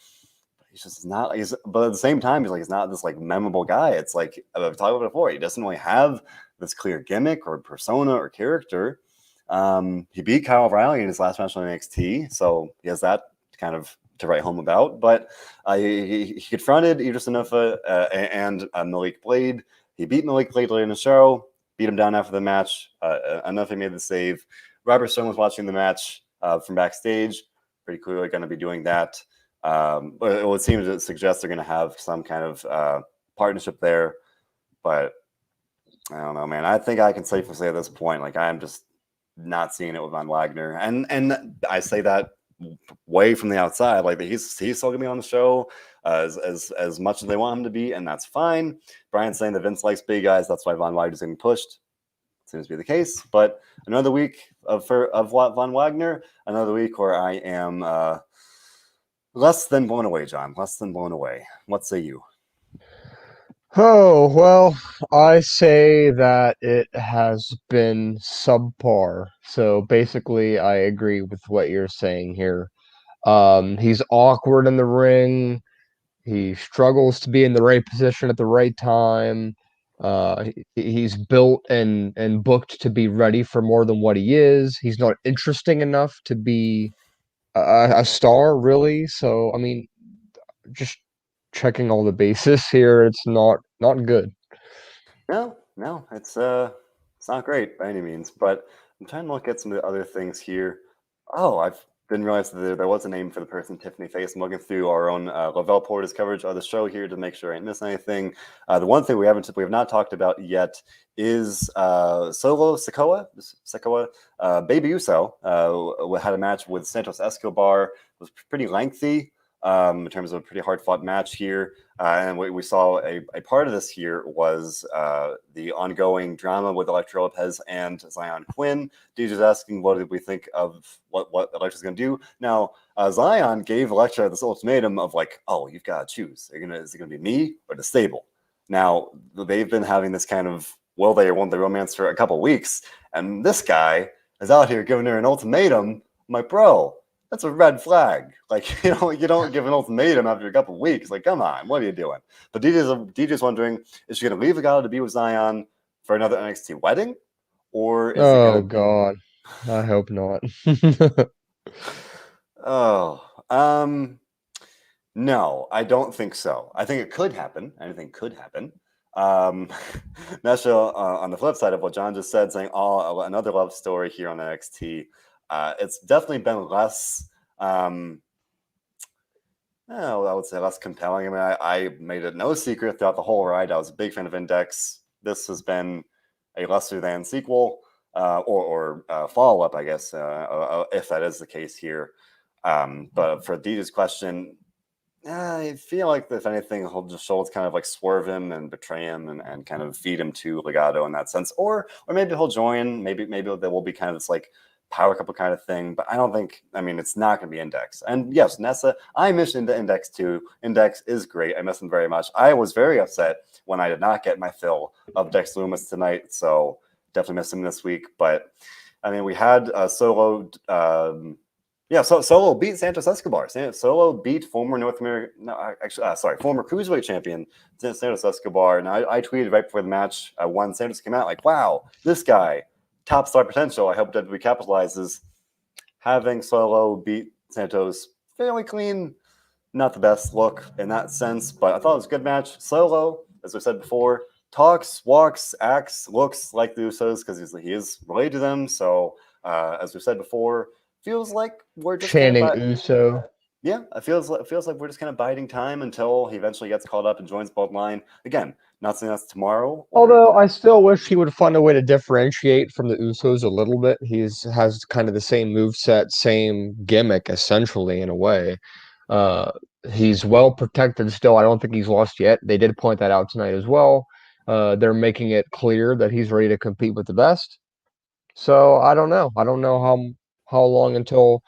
He's just not. But at the same time, he's not this like memorable guy. It's like I've talked about it before. He doesn't really have this clear gimmick or persona or character. He beat Kyle O'Reilly in his last match on NXT, so he has that kind of to write home about. But he confronted Idris Enofe and Malik Blade. He beat Malik Blade later in the show. Beat him down after the match. Enofe made the save. Robert Stone was watching the match from backstage. Pretty clearly going to be doing that. But it would seem to suggest they're going to have some kind of partnership there. But I don't know, man. I think I can safely say at this point, like I'm just not seeing it with Von Wagner, and I say that way from the outside, like he's still gonna be on the show as much as they want him to be, and that's fine. Brian's saying that Vince likes big guys, that's why Von Wagner's getting pushed. Seems to be the case. But another week of Von Wagner, another week where I am less than blown away, John. Less than blown away. What say you? Oh, well, I say that it has been subpar. So basically, I agree with what you're saying here. He's awkward in the ring. He struggles to be in the right position at the right time. He's built and booked to be ready for more than what he is. He's not interesting enough to be a star, really. So, I mean, just checking all the bases here, it's not good. No, it's not great by any means. But I'm trying to look at some of the other things here. Oh, I didn't realize that there was a name for the person, Tiffany Face. I'm looking through our own Lavelle Porter's coverage of the show here to make sure I ain't missing anything. The one thing we have not talked about yet is Solo Sikoa. Baby Uso had a match with Santos Escobar. It was pretty lengthy. In terms of a pretty hard-fought match here. And we saw a part of this here was the ongoing drama with Elektra Lopez and Zion Quinn. DJ's asking, what did we think of what Elektra's going to do? Now, Zion gave Elektra this ultimatum of like, oh, you've got to choose. Is it going to be me or the stable? Now, they've been having this kind of, will they or won't they romance for a couple weeks. And this guy is out here giving her an ultimatum. I'm like, bro, that's a red flag. Like, you don't give an ultimatum after a couple of weeks. Like, come on, what are you doing? But DJ's wondering, is she going to leave Legado to be with Zion for another NXT wedding? Or is it Oh going to... God, I hope not. Oh, no, I don't think so. I think it could happen. Anything could happen. Nesha, on the flip side of what John just said, saying, oh, another love story here on NXT. It's definitely been less, I would say less compelling. I mean, I made it no secret throughout the whole ride. I was a big fan of Index. This has been a lesser than sequel or follow up, I guess, if that is the case here. But for Dita's question, I feel like if anything, he'll just Schultz kind of like swerve him and betray him and kind of feed him to Legado in that sense, or maybe he'll join. Maybe there will be kind of this like power couple kind of thing, but I don't think. I mean, it's not going to be Index. And yes, Nessa, I miss Index too. Index is great. I miss him very much. I was very upset when I did not get my fill of Dexter Lumis tonight, so definitely miss him this week. But I mean, we had Solo. Solo beat Santos Escobar. Solo beat former former cruiserweight champion Santos Escobar. And I tweeted right before the match when Santos came out, like, wow, this guy, top star potential. I hope WWE capitalizes. Having Solo beat Santos fairly clean, not the best look in that sense, but I thought it was a good match. Solo, as I said before, talks, walks, acts, looks like the Usos because he is related to them. So, as we said before, feels like we're just kind Channing of Uso. yeah, it feels like we're just kind of biding time until he eventually gets called up and joins Bloodline. Again, not saying that's tomorrow. Although I still wish he would find a way to differentiate from the Usos a little bit. Has kind of the same move set, same gimmick, essentially, in a way. Uh, he's well protected still. I don't think he's lost yet. They did point that out tonight as well. They're making it clear that he's ready to compete with the best. So I don't know. I don't know how long until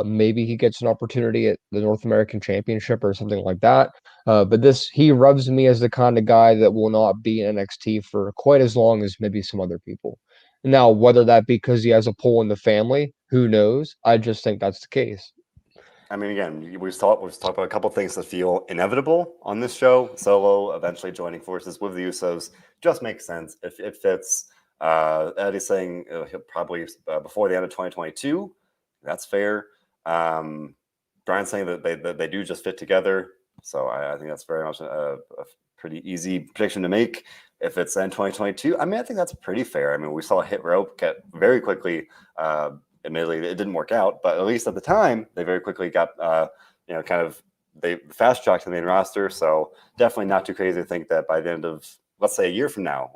maybe he gets an opportunity at the North American Championship or something like that. But he rubs me as the kind of guy that will not be in NXT for quite as long as maybe some other people. Now, whether that be because he has a pull in the family, who knows? I just think that's the case. I mean, again, we've talked about a couple things that feel inevitable on this show. Solo eventually joining forces with the Usos just makes sense. If it fits, Eddie's saying he'll probably before the end of 2022. That's fair. Brian's saying that they do just fit together. So I think that's very much a pretty easy prediction to make. If it's in 2022, I mean, I think that's pretty fair. I mean, we saw Hit Rope get very quickly. Admittedly, it didn't work out, but at least at the time, they very quickly got, they fast tracked to the main roster. So definitely not too crazy to think that by the end of, let's say a year from now,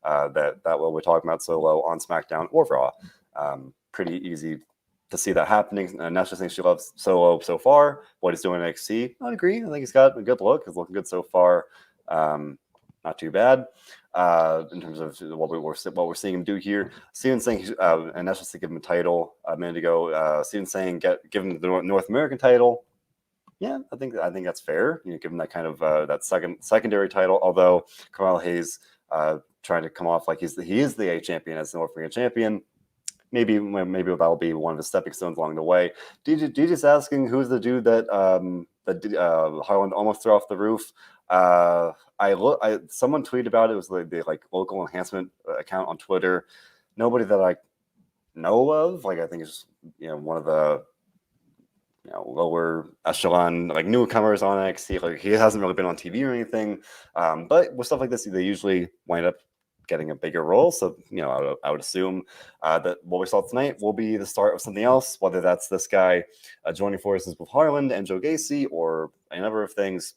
that we're talking about Solo on SmackDown or Raw. Pretty easy to see that happening. Nesha thinks she loves Solo so far. What he's doing in NXT, I agree. I think he's got a good look. He's looking good so far. Not too bad in terms of what we're seeing him do here. Steven saying, and that's just to give him a title a minute ago. Steven saying give him the North American title. Yeah, I think that's fair. Give him that kind of that secondary title. Although Carmelo Hayes trying to come off like he is the A champion as the North American champion. Maybe that'll be one of the stepping stones along the way. DJ's asking who's the dude that Harland almost threw off the roof. Someone tweeted about it. It was the like local enhancement account on Twitter. Nobody that I know of. Like I think it's one of the lower echelon like newcomers on NXT. Like he hasn't really been on TV or anything. But with stuff like this, they usually wind up getting a bigger role. So I would assume that what we saw tonight will be the start of something else. Whether that's this guy joining forces with Harland and Joe Gacy or a number of things.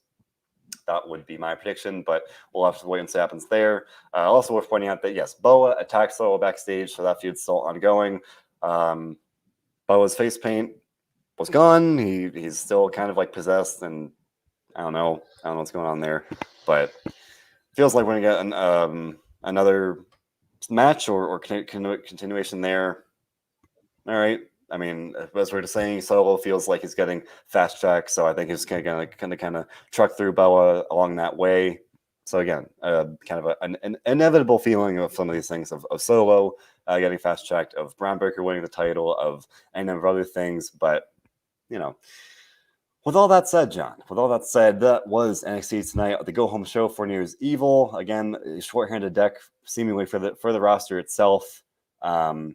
That would be my prediction, but we'll have to wait and see what happens there. Also worth pointing out that, yes, Boa attacked Solo backstage, so that feud's still ongoing. Boa's face paint was gone. He's still kind of like possessed, and I don't know what's going on there, but feels like we're going to get another match or continuation there. All right. I mean, as we're just saying, Solo feels like he's getting fast track, so I think he's going to kind of truck through Boa along that way. So again, kind of an inevitable feeling of some of these things of Solo getting fast checked, of Braun Breaker winning the title, of a number of other things. But with all that said, John, that was NXT tonight, the go home show for New Year's Evil. Again, a shorthanded deck seemingly for the roster itself. For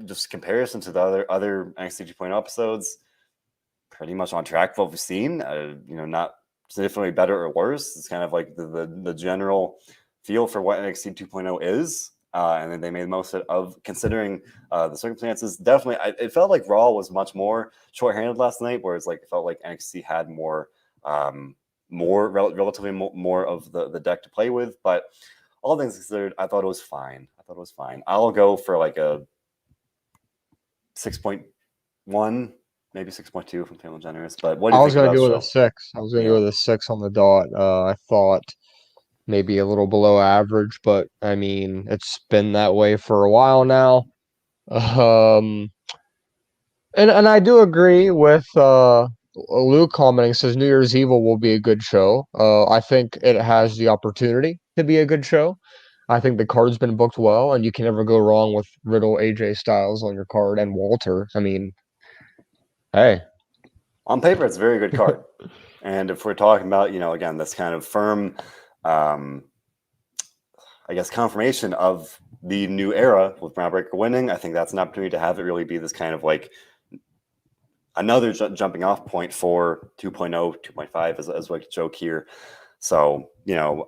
just comparison to the other NXT 2.0 episodes, pretty much on track for what we've seen. Not significantly better or worse. It's kind of like the general feel for what NXT 2.0 is. And then they made the most of considering the circumstances. Definitely, it felt like Raw was much more short-handed last night, whereas it felt like NXT had relatively more of the deck to play with. But all things considered, I thought it was fine. I'll go for like a 6.1, maybe 6.2 if I'm feeling generous. But what do you think about the show? I was going to go with a 6. I was going to go with a 6 on the dot. I thought maybe a little below average, but I mean, it's been that way for a while now. And I do agree with Luke commenting, says New Year's Evil will be a good show. I think it has the opportunity to be a good show. I think the card's been booked well, and you can never go wrong with Riddle, AJ Styles on your card, and Walter. I mean, hey. On paper, it's a very good card. And if we're talking about, again, this kind of firm, confirmation of the new era with Braun Breaker winning, I think that's an opportunity to have it really be this kind of like another jumping off point for 2.0, 2.5 as like a joke here. So,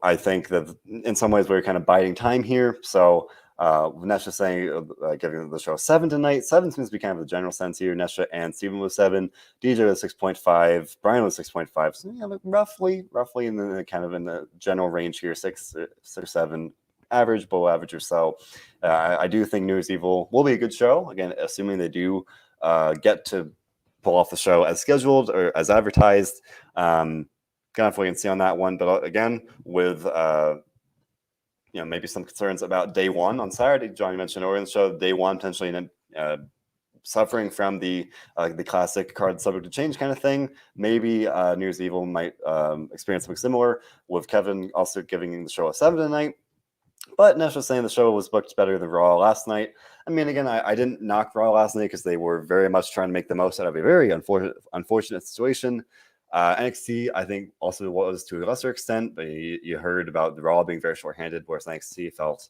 I think that in some ways we're kind of biding time here. So, Nesha saying giving the show 7 tonight. 7 seems to be kind of the general sense here. Nesha and Steven was 7. DJ was 6.5. Brian was 6.5. So roughly in the kind of in the general range here, 6 or 7, average, below average or so. I do think New Year's Evil will be a good show. Again, assuming they do get to pull off the show as scheduled or as advertised. Kind of wait and see on that one. But again, with maybe some concerns about day one on Saturday. Johnny mentioned earlier in the show, day one potentially suffering from the classic card subject to change kind of thing. Maybe New Year's Evil might experience something similar, with Kevin also giving the show a 7 tonight. But Nesh was saying the show was booked better than Raw last night. I mean, again, I didn't knock Raw last night because they were very much trying to make the most out of a very unfortunate situation. NXT, I think, also was to a lesser extent, but you heard about the Raw being very short-handed, whereas NXT felt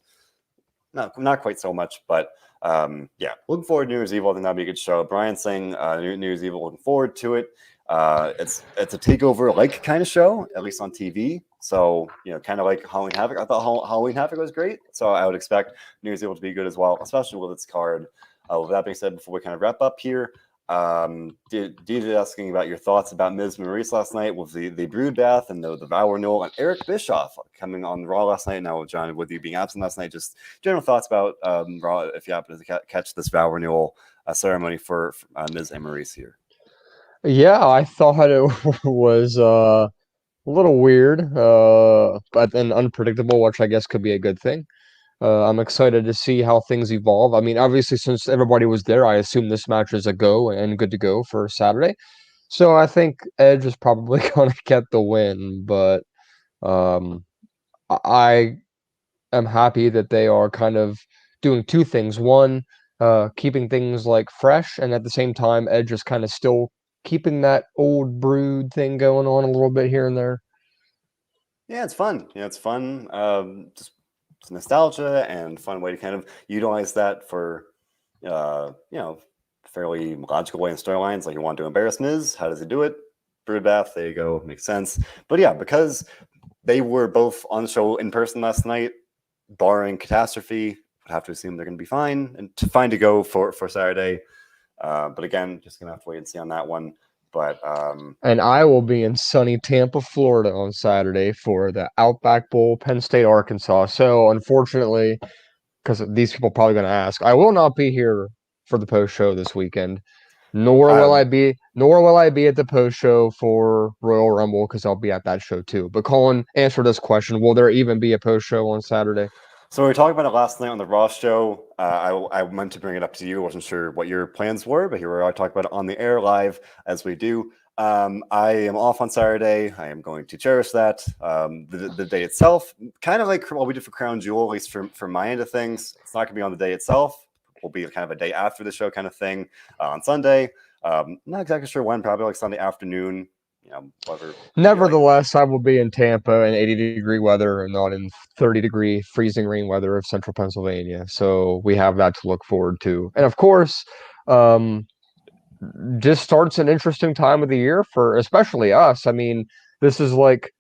not quite so much. But looking forward to New Year's Evil. I think that'll be a good show. Brian saying New Year's Evil, looking forward to it. It's a takeover-like kind of show, at least on TV. So, kind of like Halloween Havoc. I thought Halloween Havoc was great. So I would expect New Year's Evil to be good as well, especially with its card. With that being said, before we kind of wrap up here, DJ asking about your thoughts about Miz Maurice last night with the Brood Bath and the vow renewal, and Eric Bischoff coming on Raw last night. Now, John, with you being absent last night, just general thoughts about Raw if you happen to catch this vow renewal ceremony for Miz and Maurice here. Yeah, I thought it was a little weird, but then unpredictable, which I guess could be a good thing. I'm excited to see how things evolve. I mean, obviously, since everybody was there, I assume this match is a go and good to go for Saturday. So I think Edge is probably going to get the win, but I am happy that they are kind of doing two things. One, keeping things like fresh, and at the same time, Edge is kind of still keeping that old Brood thing going on a little bit here and there. Yeah, it's fun. It's fun. Just it's nostalgia and fun way to kind of utilize that for, fairly logical way in storylines. Like, you want to embarrass Miz, how does he do it? Brood Bath, there you go, makes sense. But yeah, because they were both on the show in person last night, barring catastrophe, would have to assume they're going to be fine and fine to go for Saturday. But again, just gonna have to wait and see on that one. But and I will be in sunny Tampa, Florida on Saturday for the Outback Bowl, Penn State, Arkansas. So unfortunately, because these people are probably going to ask, I will not be here for the post show this weekend. Nor will I be at the post show for Royal Rumble, because I'll be at that show too. But Colin, answer this question: will there even be a post show on Saturday? So we were talking about it last night on the Raw show. I meant to bring it up to you. I wasn't sure what your plans were, but here we are talking about it on the air live as we do. I am off on Saturday. I am going to cherish that. The day itself, kind of like what we did for Crown Jewel, at least from my end of things. It's not going to be on the day itself. Will be kind of a day after the show kind of thing on Sunday. Not exactly sure when. Probably like Sunday afternoon. Whatever. Nevertheless, I will be in Tampa in 80-degree weather and not in 30-degree freezing rain weather of central Pennsylvania. So we have that to look forward to. And of course, um, just starts an interesting time of the year for especially us. I mean, this is like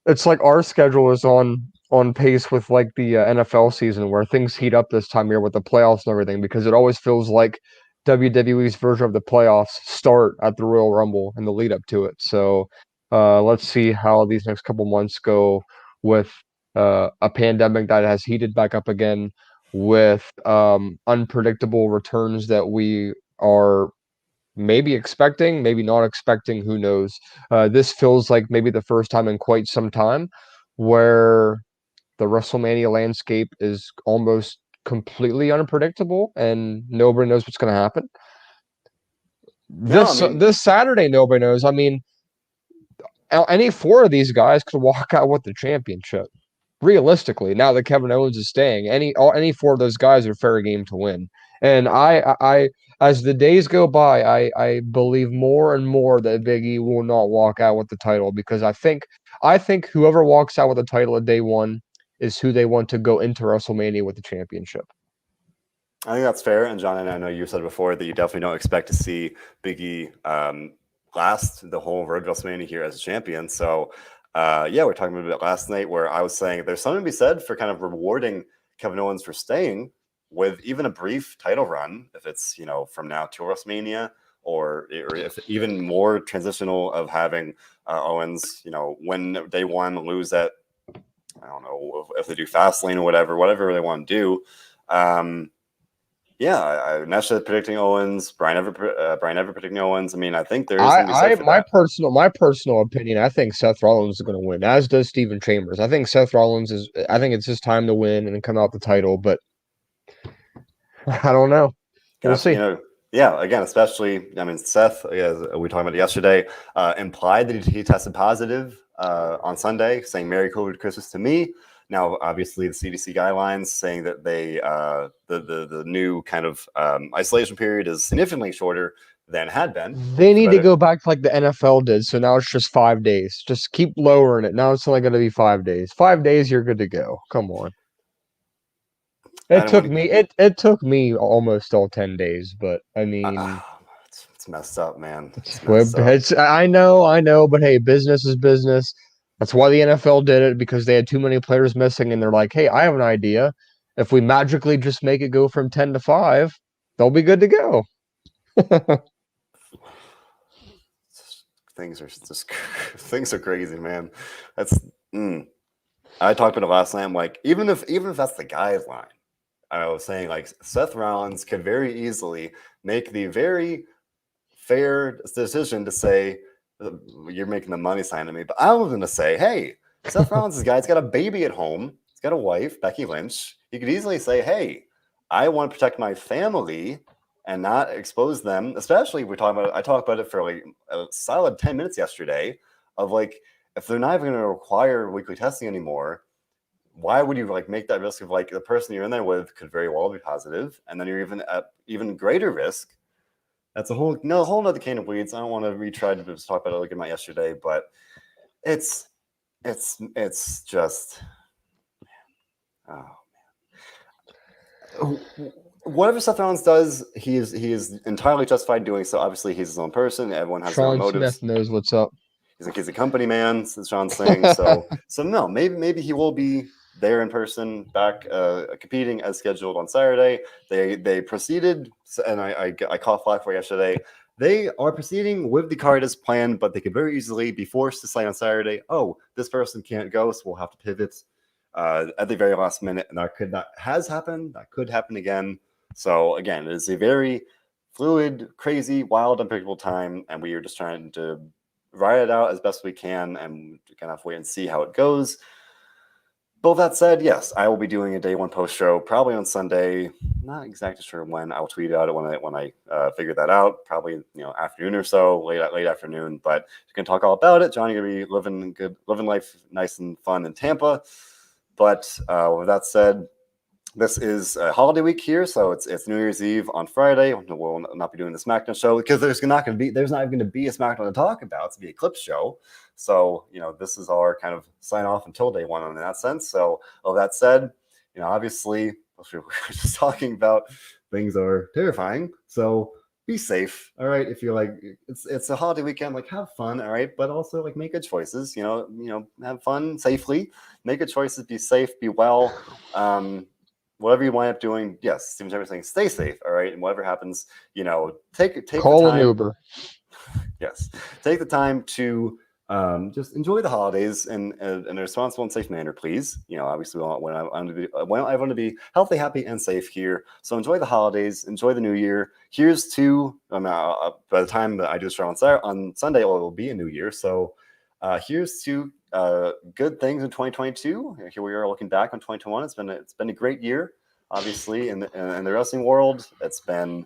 it's like our schedule is on pace with like the NFL season where things heat up this time of year with the playoffs and everything because it always feels like WWE's version of the playoffs start at the Royal Rumble and the lead up to it. So let's see how these next couple months go with a pandemic that has heated back up again, with unpredictable returns that we are maybe expecting, maybe not expecting, who knows. This feels like maybe the first time in quite some time where the WrestleMania landscape is almost completely unpredictable and nobody knows what's going to happen. No, I This mean, this Saturday, nobody knows. I mean, any four of these guys could walk out with the championship. Realistically, now that Kevin Owens is staying, any four of those guys are fair game to win. And as the days go by, I believe more and more that Big E will not walk out with the title because I think whoever walks out with the title at day one is who they want to go into WrestleMania with the championship. I think that's fair. And John, and I know you said before that you definitely don't expect to see Big E last the whole road to WrestleMania here as a champion. So, yeah, we're talking about it last night where I was saying there's something to be said for kind of rewarding Kevin Owens for staying with even a brief title run, if it's from now to WrestleMania, or if even more transitional of having Owens, win day one, lose at I don't know if they do Fastlane or whatever they want to do. Yeah, Nesha predicting Owens, Brian Ever predicting Owens. I mean, I think there is something to be said for that. My personal opinion, I think Seth Rollins is going to win, as does Stephen Chambers. I think I think it's his time to win and come out the title, but I don't know. We'll see. Yeah, again, especially, I mean, Seth, as we talked about yesterday, implied that he tested positive on Sunday, saying Merry COVID Christmas to me. Now, obviously, the CDC guidelines saying that they the new kind of isolation period is significantly shorter than it had been. They need to go back like the NFL did, so now it's just 5 days. Just keep lowering it. Now it's only going to be 5 days. 5 days, you're good to go. Come on. It took me almost all 10 days, but I mean, it's messed up, man. It's messed up. I know, but hey, business is business. That's why the NFL did it, because they had too many players missing, and they're like, hey, I have an idea. If we magically just make it go from 10 to 5, they'll be good to go. Things are crazy, man. I talked about it last night. I'm like, even if that's the guideline, I was saying like Seth Rollins could very easily make the very fair decision to say you're making the money sign to me. But I was going to say, hey, Seth Rollins' this guy's got a baby at home. He's got a wife, Becky Lynch. He could easily say, hey, I want to protect my family and not expose them. Especially I talked about it for like a solid 10 minutes yesterday of like, if they're not even going to require weekly testing anymore, why would you like make that risk of like the person you're in there with could very well be positive, and then you're even at even greater risk? That's a whole nother can of weeds. I don't want to retry to just talk about it like about yesterday, but it's just oh man. Whatever Seth Rollins does, he is entirely justified doing so. Obviously, he's his own person. Everyone has their own motives. Smith knows what's up. He's a company man, as Sean's saying. So no, maybe he will be there in person, back competing as scheduled on Saturday. They proceeded, and I caught flack for yesterday. They are proceeding with the card as planned, but they could very easily be forced to say on Saturday, "Oh, this person can't go, so we'll have to pivot at the very last minute." And that has happened. That could happen again. So again, it is a very fluid, crazy, wild, unpredictable time, and we are just trying to ride it out as best we can and kind of wait and see how it goes. But with that said, yes, I will be doing a day one post show probably on Sunday. Not exactly sure when. I'll tweet out it when I figure that out. Probably afternoon or so, late afternoon. But you can talk all about it. Johnny gonna be living life nice and fun in Tampa. But with that said, this is a holiday week here, so it's New Year's Eve on Friday. We'll not be doing the SmackDown show because there's not even going to be a SmackDown to talk about. It's be a clip show. So this is our kind of sign off until day one in that sense. So all that said, obviously we're just talking about things are terrifying. So be safe, all right. If you're like it's a holiday weekend, like have fun, all right, but also like make good choices. Have fun safely, make good choices, be safe, be well. Whatever you wind up doing, yes, Steven Taylor saying stay safe, all right, and whatever happens, take Call the time. an Uber. Yes, take the time to just enjoy the holidays in a responsible and safe manner, please. Obviously, I want to be healthy, happy, and safe here. So enjoy the holidays, enjoy the new year. Here's to by the time that I do this show on Sunday, it will be a new year. So here's to good things in 2022. Here we are looking back on 2021. It's been a great year, obviously, in the wrestling world. It's been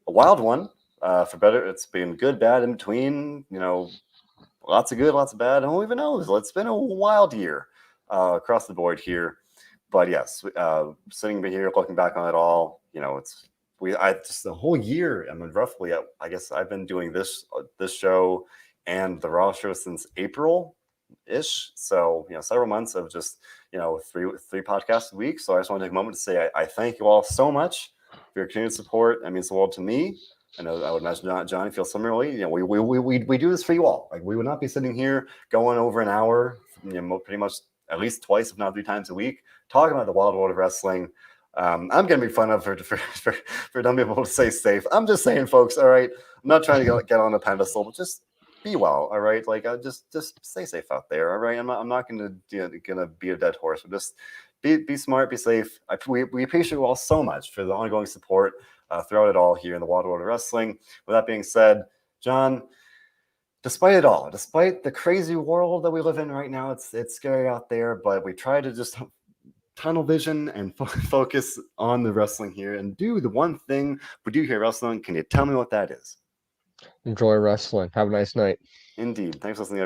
a wild one. For better, it's been good, bad, in between. Lots of good, lots of bad. Who even knows? It's been a wild year across the board here. But yes, sitting here looking back on it all, I just the whole year. I mean, roughly, I guess I've been doing this show and the Raw show since April-ish. So several months of just three podcasts a week. So I just want to take a moment to say I thank you all so much for your continued support. That means the world to me. I know I would imagine Johnny feels similarly. We do this for you all. Like we would not be sitting here going over an hour, pretty much at least twice, if not three times a week, talking about the wild world of wrestling. I'm gonna be fun of for dumb people to say safe. I'm just saying, folks. All right, I'm not trying to get on a pedestal, but just be well. All right, like just stay safe out there. All right, I'm not gonna be a dead horse. But just be smart, be safe. We appreciate you all so much for the ongoing support throughout it all here in the wild world of wrestling. With that being said, John, despite it all, despite the crazy world that we live in right now, it's scary out there, but we try to just tunnel vision and focus on the wrestling here and do the one thing we do here at Wrestling. Can you tell me what that is? Enjoy wrestling. Have a nice night. Indeed. Thanks for listening.